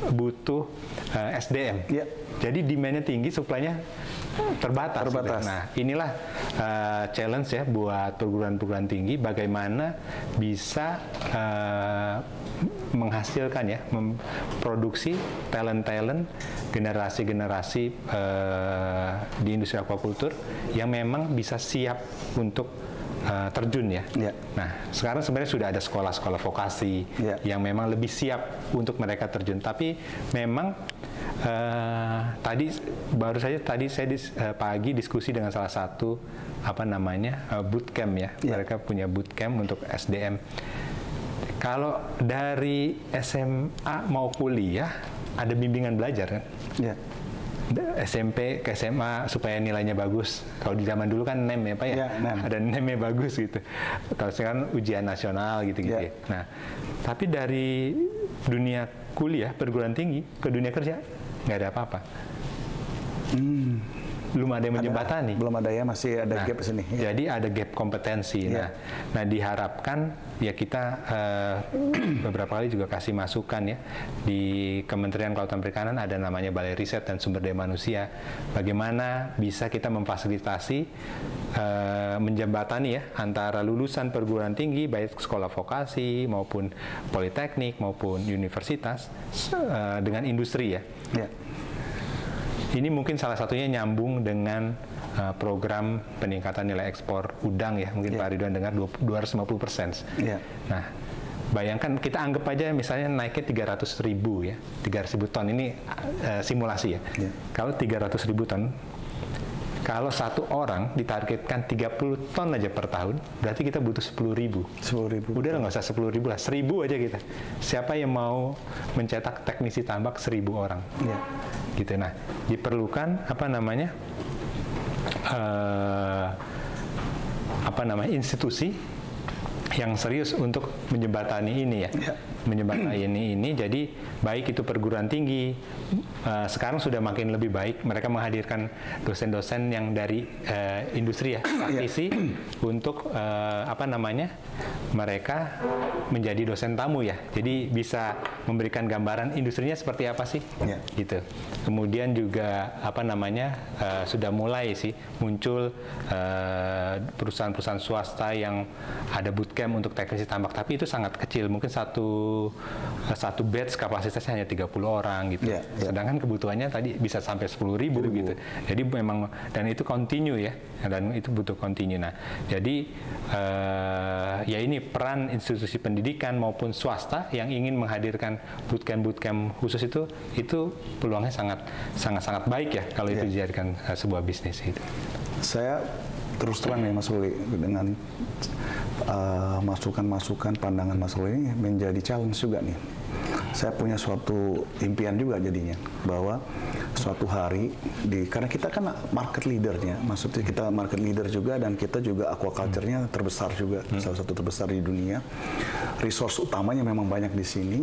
S3: butuh SDM. Jadi demand-nya tinggi, supply-nya terbatas. Gitu. Nah, inilah challenge ya buat perguruan-perguruan tinggi, bagaimana bisa menghasilkan ya, memproduksi talent-talent, generasi-generasi di industri aquaculture yang memang bisa siap untuk terjun ya. Nah, sekarang sebenarnya sudah ada sekolah-sekolah vokasi yang memang lebih siap untuk mereka terjun. Tapi memang tadi saya pagi diskusi dengan salah satu bootcamp ya. Mereka punya bootcamp untuk SDM. Kalau dari SMA mau kuliah ada bimbingan belajar kan? SMP ke SMA supaya nilainya bagus. Kalau di zaman dulu kan NEM ya Pak ya, ada NEM-nya bagus gitu. Kalau sekarang ujian nasional gitu-gitu ya. Nah, tapi dari dunia kuliah perguruan tinggi ke dunia kerja nggak ada apa-apa. Belum ada yang menjembatani.
S1: Belum ada ya, masih ada gap di sini.
S3: Jadi ada gap kompetensi. Nah, diharapkan ya kita beberapa kali juga kasih masukan ya di Kementerian Kelautan Perikanan ada namanya Balai Riset dan Sumber Daya Manusia. Bagaimana bisa kita memfasilitasi menjembatani ya antara lulusan perguruan tinggi baik sekolah vokasi maupun politeknik maupun universitas dengan industri ya. Ini mungkin salah satunya nyambung dengan program peningkatan nilai ekspor udang ya, mungkin Pak Ridwan dengar 250%. Nah, bayangkan kita anggap aja misalnya naiknya 300.000 ya, 300.000 ton ini simulasi ya. Kalau 300.000 ton, kalau satu orang ditargetkan 30 ton aja per tahun, berarti kita butuh 10.000. 10.000. Udah nggak usah 10.000 lah, 1.000 aja kita. Siapa yang mau mencetak teknisi tambak 1.000 orang? Gitu. Nah, diperlukan institusi yang serius untuk menjembatani ini ya. Menjembatani ini jadi baik itu perguruan tinggi sekarang sudah makin lebih baik, mereka menghadirkan dosen-dosen yang dari industri ya, praktisi untuk mereka menjadi dosen tamu ya. Jadi bisa memberikan gambaran industrinya seperti apa sih? Gitu. Kemudian juga sudah mulai sih muncul perusahaan-perusahaan swasta yang ada bootcamp untuk teknisi tambak, tapi itu sangat kecil, mungkin satu batch kapasitasnya hanya 30 orang gitu. Sedangkan kebutuhannya tadi bisa sampai 10.000 gitu. Jadi memang, dan itu continue ya, dan itu butuh continue. Nah, jadi ya ini peran institusi pendidikan maupun swasta yang ingin menghadirkan bootcamp khusus itu peluangnya sangat baik ya kalau itu dijadikan sebuah bisnis gitu.
S1: Saya terus terang ya Mas Ruli, dengan masukan-masukan pandangan Mas Ruli ini menjadi challenge juga nih. Saya punya suatu impian juga jadinya, bahwa suatu hari karena kita kan market leadernya, maksudnya kita market leader juga, dan kita juga aquaculture-nya terbesar juga, salah satu terbesar di dunia. Resource utamanya memang banyak di sini.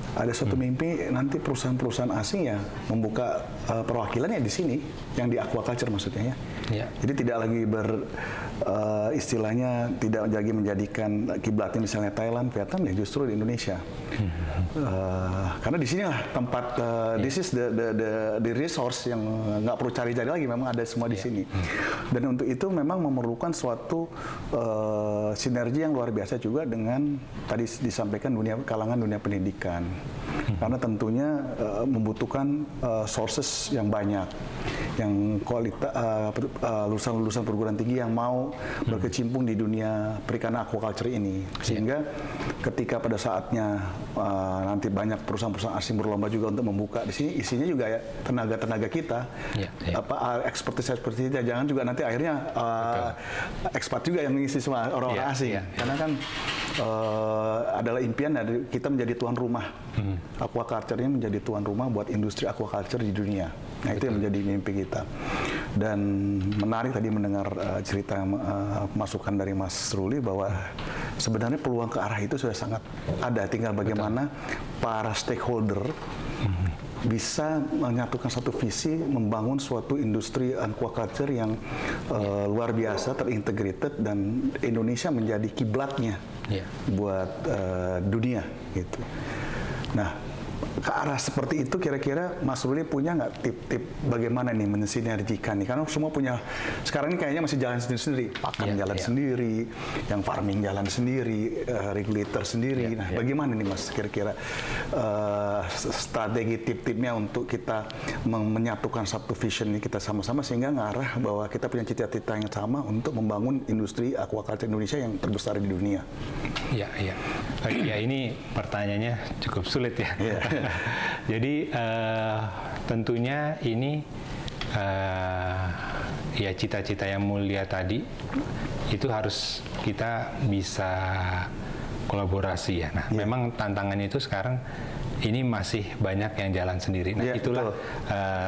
S1: Ada suatu mimpi nanti perusahaan-perusahaan asing ya membuka perwakilannya di sini, yang di aquaculture maksudnya ya. Jadi tidak lagi istilahnya tidak lagi menjadikan kiblatnya misalnya Thailand, Vietnam, ya justru di Indonesia. Karena di sinilah tempat this is the resource yang nggak perlu cari-cari lagi, memang ada semua di sini. Dan untuk itu memang memerlukan suatu sinergi yang luar biasa juga dengan tadi disampaikan kalangan dunia pendidikan. Karena tentunya membutuhkan sources yang banyak, yang kualitas lulusan-lulusan perguruan tinggi yang mau berkecimpung di dunia perikanan aquaculture ini, sehingga ketika pada saatnya nanti banyak perusahaan-perusahaan asing berlomba juga untuk membuka di sini, isinya juga ya tenaga-tenaga kita, expertise jangan juga nanti akhirnya expat juga yang mengisi semua orang-orang asing, karena kan adalah impian dari kita menjadi tuan rumah. Aquaculture-nya menjadi tuan rumah buat industri aquaculture di dunia. Nah, itu yang menjadi mimpi kita. Dan menarik tadi mendengar cerita masukan dari Mas Ruli bahwa sebenarnya peluang ke arah itu sudah sangat ada. Tinggal bagaimana para stakeholder bisa menyatukan satu visi, membangun suatu industri aquaculture yang luar biasa, terintegrated, dan Indonesia menjadi kiblatnya buat dunia gitu. Nah, ke arah seperti itu kira-kira Mas Ruli punya nggak tip-tip bagaimana nih mensinergikan nih? Karena semua punya, sekarang ini kayaknya masih jalan sendiri-sendiri, pakan jalan sendiri, yang farming jalan sendiri, regulator sendiri. Nah, bagaimana nih Mas kira-kira strategi tip-tipnya untuk kita menyatukan satu vision ini kita sama-sama sehingga ngarah bahwa kita punya cita-cita yang sama untuk membangun industri aquaculture Indonesia yang terbesar di dunia?
S3: Ya, ini pertanyaannya cukup sulit ya. Jadi tentunya ini ya cita-cita yang mulia tadi itu harus kita bisa kolaborasi ya. Nah, memang tantangannya itu sekarang ini masih banyak yang jalan sendiri. Nah, itulah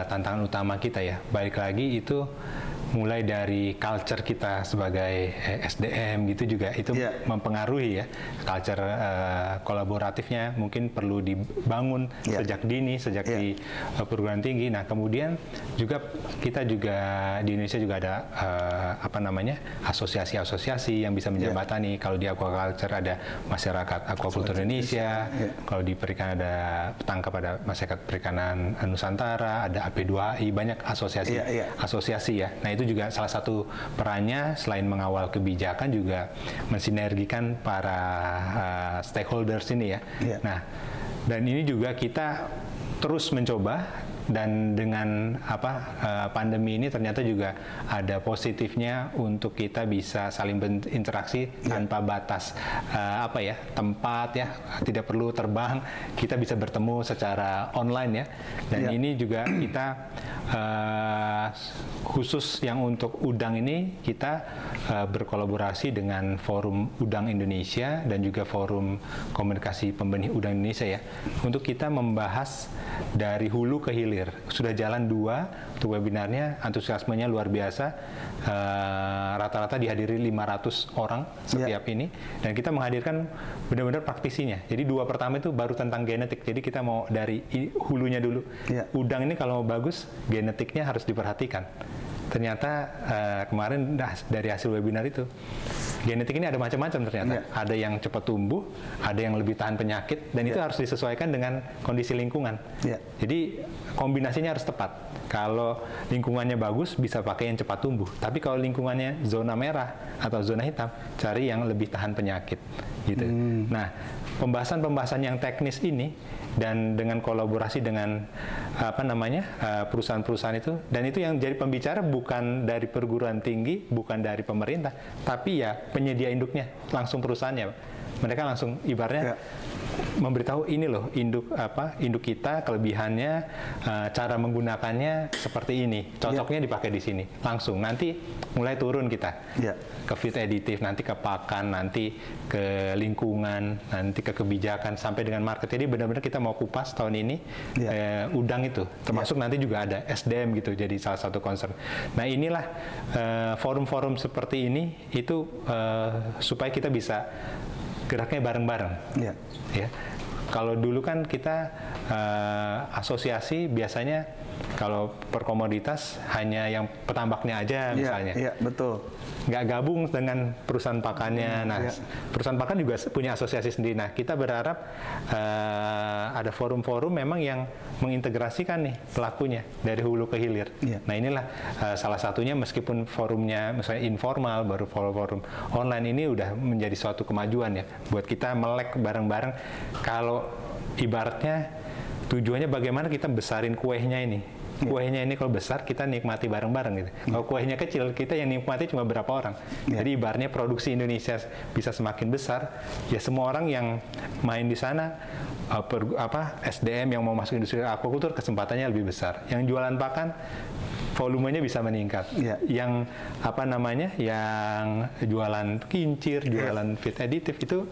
S3: tantangan utama kita ya. Balik lagi itu mulai dari culture kita sebagai SDM gitu juga itu mempengaruhi ya, culture kolaboratifnya mungkin perlu dibangun sejak dini, sejak di perguruan tinggi. Nah kemudian juga kita juga di Indonesia juga ada asosiasi-asosiasi yang bisa menjembatani. Kalau di aquaculture ada Masyarakat Aquakultur Indonesia, kalau di perikan ada Petangkap ada Masyarakat Perikanan Nusantara, ada AP2HI, banyak asosiasi ya. Nah itu juga salah satu perannya selain mengawal kebijakan juga mensinergikan para stakeholders ini ya. Nah dan ini juga kita terus mencoba, dan dengan pandemi ini ternyata juga ada positifnya untuk kita bisa saling berinteraksi tanpa batas tempat ya, tidak perlu terbang, kita bisa bertemu secara online ya. Dan ini juga kita khusus yang untuk udang ini kita berkolaborasi dengan Forum Udang Indonesia dan juga Forum Komunikasi Pembenih Udang Indonesia ya, untuk kita membahas dari hulu ke hilir. Sudah jalan 2 untuk webinarnya, antusiasmenya luar biasa. Rata-rata dihadiri 500 orang setiap ini, dan kita menghadirkan benar-benar praktisinya. Jadi 2 pertama itu baru tentang genetik. Jadi kita mau dari hulunya dulu. Udang ini kalau mau bagus, genetiknya harus diperhatikan. Ternyata kemarin dari hasil webinar itu, genetik ini ada macam-macam ternyata. Ada yang cepat tumbuh, ada yang lebih tahan penyakit, dan itu harus disesuaikan dengan kondisi lingkungan. Jadi kombinasinya harus tepat. Kalau lingkungannya bagus, bisa pakai yang cepat tumbuh. Tapi kalau lingkungannya zona merah atau zona hitam, cari yang lebih tahan penyakit. Gitu. Nah, pembahasan-pembahasan yang teknis ini, dan dengan kolaborasi dengan perusahaan-perusahaan itu, dan itu yang jadi pembicara bukan dari perguruan tinggi, bukan dari pemerintah, tapi ya penyedia induknya, langsung perusahaannya. Mereka langsung ibaratnya memberitahu ini loh induk kita, kelebihannya, cara menggunakannya seperti ini, cocoknya dipakai di sini. Langsung nanti mulai turun kita ke feed additive, nanti ke pakan, nanti ke lingkungan, nanti ke kebijakan, sampai dengan market. Jadi benar-benar kita mau kupas tahun ini udang itu, termasuk nanti juga ada SDM gitu, jadi salah satu concern. Nah inilah forum-forum seperti ini itu supaya kita bisa geraknya bareng-bareng. Ya. Kalau dulu kan kita asosiasi biasanya kalau per komoditas hanya yang petambaknya aja misalnya. Iya, betul. Nggak gabung dengan perusahaan pakannya. Nah, perusahaan pakan juga punya asosiasi sendiri. Nah, kita berharap ada forum-forum memang yang mengintegrasikan nih pelakunya dari hulu ke hilir. Nah, inilah salah satunya, meskipun forumnya misalnya informal, baru forum online ini udah menjadi suatu kemajuan ya buat kita melek bareng-bareng. Kalau ibaratnya tujuannya bagaimana kita besarin kuehnya ini. Kuehnya ini kalau besar kita nikmati bareng-bareng gitu. Kalau kuehnya kecil kita yang nikmati cuma berapa orang. Jadi ibaratnya produksi Indonesia bisa semakin besar, ya semua orang yang main di sana SDM yang mau masuk industri aquaculture kesempatannya lebih besar. Yang jualan pakan volumenya bisa meningkat. Yang yang jualan kincir, jualan feed additive itu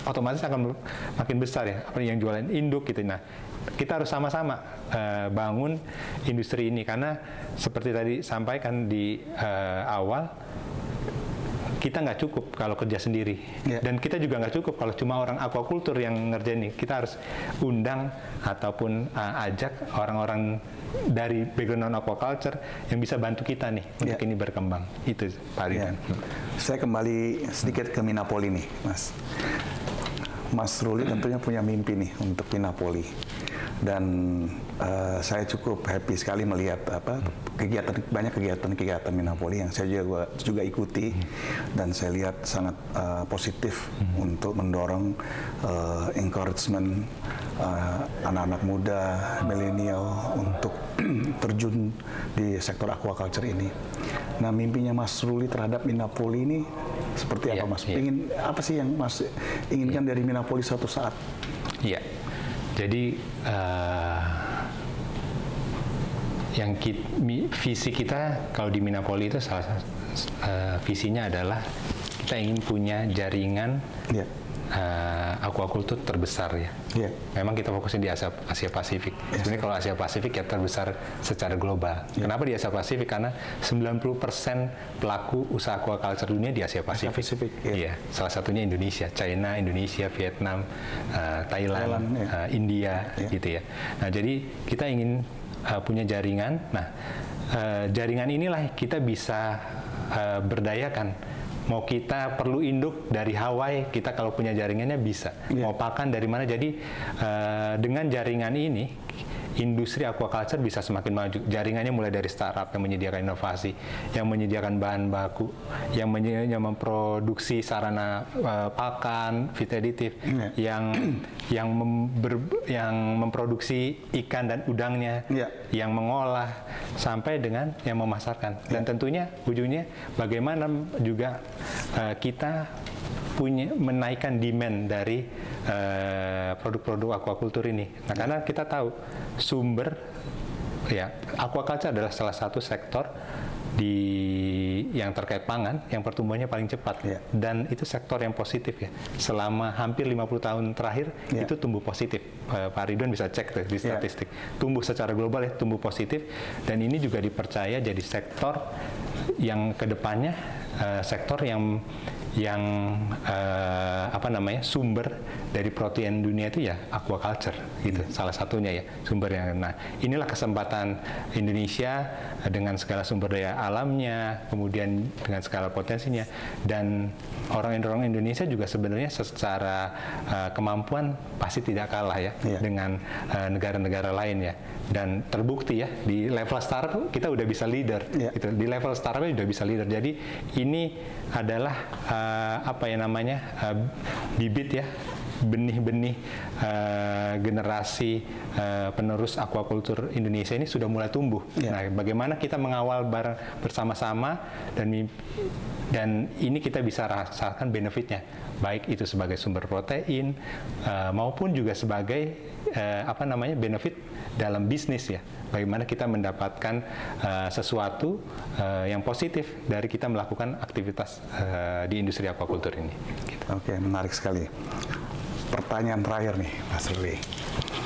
S3: otomatis akan makin besar ya. Yang jualan induk gitu. Nah, kita harus sama-sama bangun industri ini, karena seperti tadi sampaikan di awal, kita nggak cukup kalau kerja sendiri, dan kita juga nggak cukup kalau cuma orang aquaculture yang ngerjain ini. Kita harus undang ataupun ajak orang-orang dari background non-aquaculture yang bisa bantu kita nih untuk ini berkembang. Itu Pak Ridan.
S1: Saya kembali sedikit ke Minapoli nih, Mas. Mas Ruli tentunya punya mimpi nih untuk Minapoli, dan saya cukup happy sekali melihat banyak kegiatan Minapoli yang saya juga ikuti, dan saya lihat sangat positif untuk mendorong encouragement anak-anak muda, milenial untuk terjun di sektor aquaculture ini. Nah, mimpinya Mas Ruli terhadap Minapoli ini seperti apa, Mas? Apa sih yang Mas inginkan dari Minapoli suatu saat?
S3: Iya. Jadi visi kita kalau di Minapoli itu visinya adalah kita ingin punya jaringan aquaculture terbesar ya.
S1: Yeah.
S3: Memang kita fokusnya di Asia Pasifik. Sebenarnya kalau Asia Pasifik ya terbesar secara global. Kenapa di Asia Pasifik? Karena 90% pelaku usaha aquaculture dunia di Asia Pasifik. Iya. Salah satunya Indonesia, China, Indonesia, Vietnam, Thailand, India, gitu ya. Nah, jadi kita ingin punya jaringan. Nah, jaringan inilah kita bisa berdayakan. Mau kita perlu induk dari Hawaii, kita kalau punya jaringannya bisa. Mau pakan dari mana, jadi dengan jaringan ini, industri aquaculture bisa semakin maju. Jaringannya mulai dari startup yang menyediakan inovasi, yang menyediakan bahan baku, yang memproduksi sarana pakan, feed additive, yang memproduksi ikan dan udangnya, yang mengolah, sampai dengan yang memasarkan. Dan tentunya ujungnya bagaimana juga kita menaikkan demand dari produk-produk aquaculture ini. Nah, karena kita tahu sumber aquaculture adalah salah satu sektor yang terkait pangan yang pertumbuhannya paling cepat, dan itu sektor yang positif ya. Selama hampir 50 tahun terakhir itu tumbuh positif. Pak Ridwan bisa cek tuh di statistik. Tumbuh secara global ya, tumbuh positif, dan ini juga dipercaya jadi sektor yang kedepannya sektor yang sumber dari protein dunia itu ya aquaculture gitu, salah satunya ya sumbernya. Nah, inilah kesempatan Indonesia dengan segala sumber daya alamnya, kemudian dengan segala potensinya, dan orang Indonesia juga sebenarnya secara kemampuan pasti tidak kalah ya dengan negara-negara lain ya. Dan terbukti ya di level startup kita udah bisa leader, gitu. Di level startupnya udah bisa leader. Jadi ini adalah bibit ya, benih-benih generasi penerus aquaculture Indonesia ini sudah mulai tumbuh. Nah, bagaimana kita mengawal bersama-sama, dan ini kita bisa rasakan benefitnya, baik itu sebagai sumber protein maupun juga sebagai benefit dalam bisnis ya. Bagaimana kita mendapatkan sesuatu yang positif dari kita melakukan aktivitas di industri aquaculture ini. Gitu.
S1: Oke, menarik sekali. Pertanyaan terakhir nih, Mas Ruli.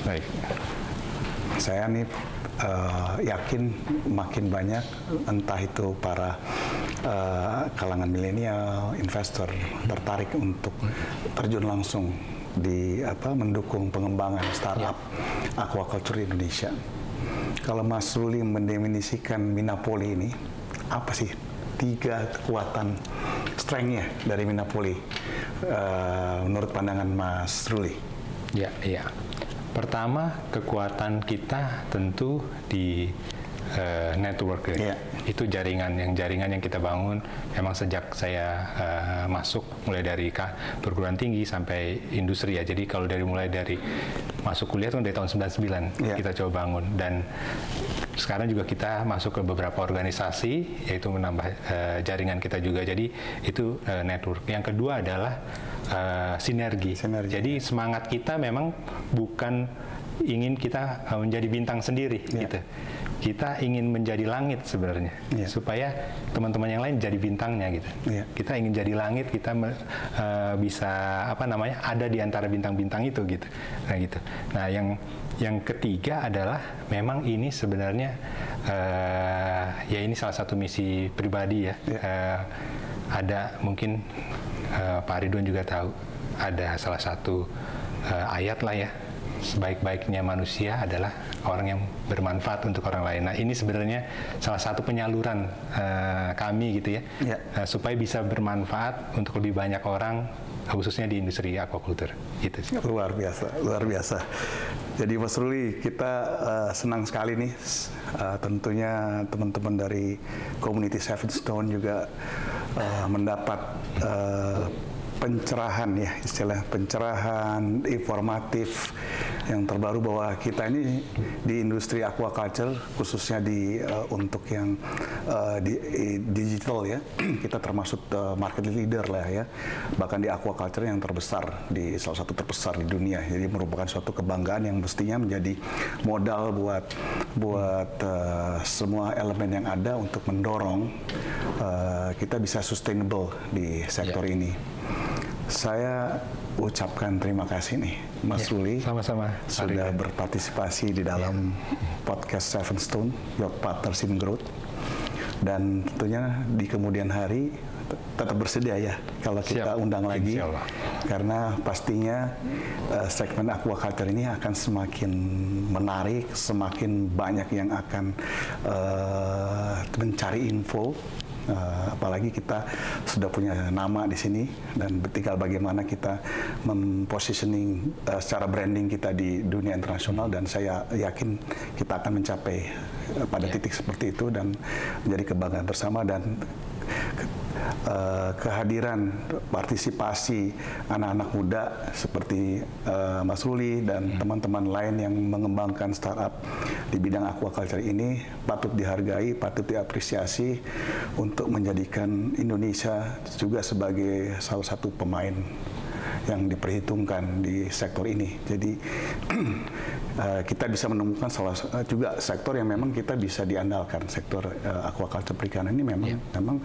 S3: Baik.
S1: Saya nih yakin makin banyak, entah itu para kalangan milenial, investor tertarik untuk terjun langsung di mendukung pengembangan startup aquaculture Indonesia. Kalau Mas Ruli mendefinisikan Minapoli ini, apa sih 3 kekuatan strength-nya dari Minapoli menurut pandangan Mas Ruli?
S3: Ya. Pertama, kekuatan kita tentu di network ya. Itu jaringan yang kita bangun memang sejak saya masuk, mulai dari perguruan tinggi sampai industri ya. Jadi kalau mulai dari masuk kuliah itu dari tahun 99 kita coba bangun, dan sekarang juga kita masuk ke beberapa organisasi, yaitu menambah jaringan kita juga. Jadi itu network. Yang kedua adalah sinergi. Jadi semangat kita memang bukan ingin kita menjadi bintang sendiri gitu. Kita ingin menjadi langit sebenarnya, supaya teman-teman yang lain jadi bintangnya gitu. Kita ingin jadi langit, kita bisa ada di antara bintang-bintang itu gitu. Nah gitu. Nah yang ketiga adalah memang ini sebenarnya ini salah satu misi pribadi ya. Ada mungkin Pak Ridwan juga tahu, ada salah satu ayat lah ya, sebaik-baiknya manusia adalah orang yang bermanfaat untuk orang lain. Nah, ini sebenarnya salah satu penyaluran kami gitu ya, supaya bisa bermanfaat untuk lebih banyak orang, khususnya di industri aquaculture. Gitu sih.
S1: Luar biasa. Jadi Mas Ruli, kita senang sekali nih, tentunya teman-teman dari Community Seven Stone juga mendapat pencerahan ya, istilah pencerahan informatif yang terbaru bahwa kita ini di industri aquaculture, khususnya untuk yang digital ya, kita termasuk market leader lah ya, bahkan di aquaculture yang terbesar, salah satu terbesar di dunia. Jadi merupakan suatu kebanggaan yang mestinya menjadi modal buat semua elemen yang ada untuk mendorong kita bisa sustainable di sektor ini. Saya ucapkan terima kasih nih, Mas Ruli.
S3: Sama-sama.
S1: Sudah berpartisipasi di dalam podcast Seven Stone, Your Partners in Growth. Dan tentunya di kemudian hari tetap bersedia ya kalau kita undang lagi, karena pastinya segmen aquaculture ini akan semakin menarik, semakin banyak yang akan mencari info. Apalagi kita sudah punya nama di sini, dan tinggal bagaimana kita mempositioning secara branding kita di dunia internasional, dan saya yakin kita akan mencapai pada titik seperti itu dan menjadi kebanggaan bersama. Dan kehadiran partisipasi anak-anak muda seperti Mas Ruli dan teman-teman lain yang mengembangkan startup di bidang aquaculture ini patut dihargai, patut diapresiasi untuk menjadikan Indonesia juga sebagai salah satu pemain yang diperhitungkan di sektor ini. Jadi kita bisa menemukan juga sektor yang memang kita bisa diandalkan. Sektor aquaculture perikanan ini memang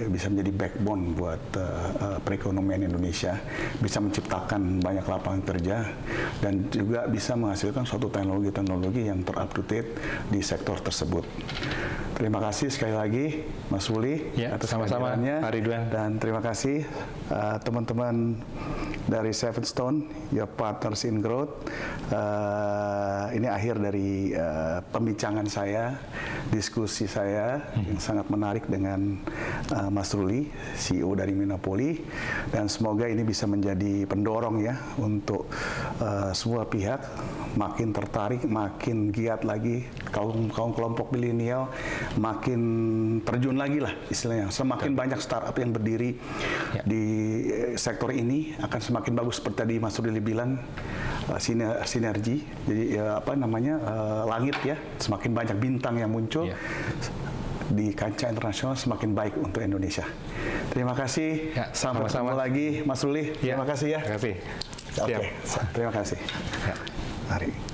S1: bisa menjadi backbone buat perekonomian Indonesia, bisa menciptakan banyak lapangan kerja dan juga bisa menghasilkan suatu teknologi-teknologi yang ter-up to date di sektor tersebut. Terima kasih sekali lagi Mas Ruli atas kehadirannya,
S3: Pak Ridwan.
S1: Dan terima kasih teman-teman dari Seven Stone, Your Partners in Growth. Ini akhir dari pembicaraan saya, diskusi saya yang sangat menarik dengan Mas Ruli, CEO dari Minapoli, dan semoga ini bisa menjadi pendorong ya untuk semua pihak makin tertarik, makin giat lagi, kaum kelompok milenial makin terjun lagi lah istilahnya. Semakin banyak startup yang berdiri di sektor ini akan semakin bagus, seperti tadi Mas Ruli bilang, sinergi. Jadi langit ya, semakin banyak bintang yang muncul di kancah internasional, semakin baik untuk Indonesia. Terima kasih. Sampai ketemu lagi Mas Ruli. Terima kasih ya.
S3: Terima kasih.
S1: Oke, terima kasih. Mari.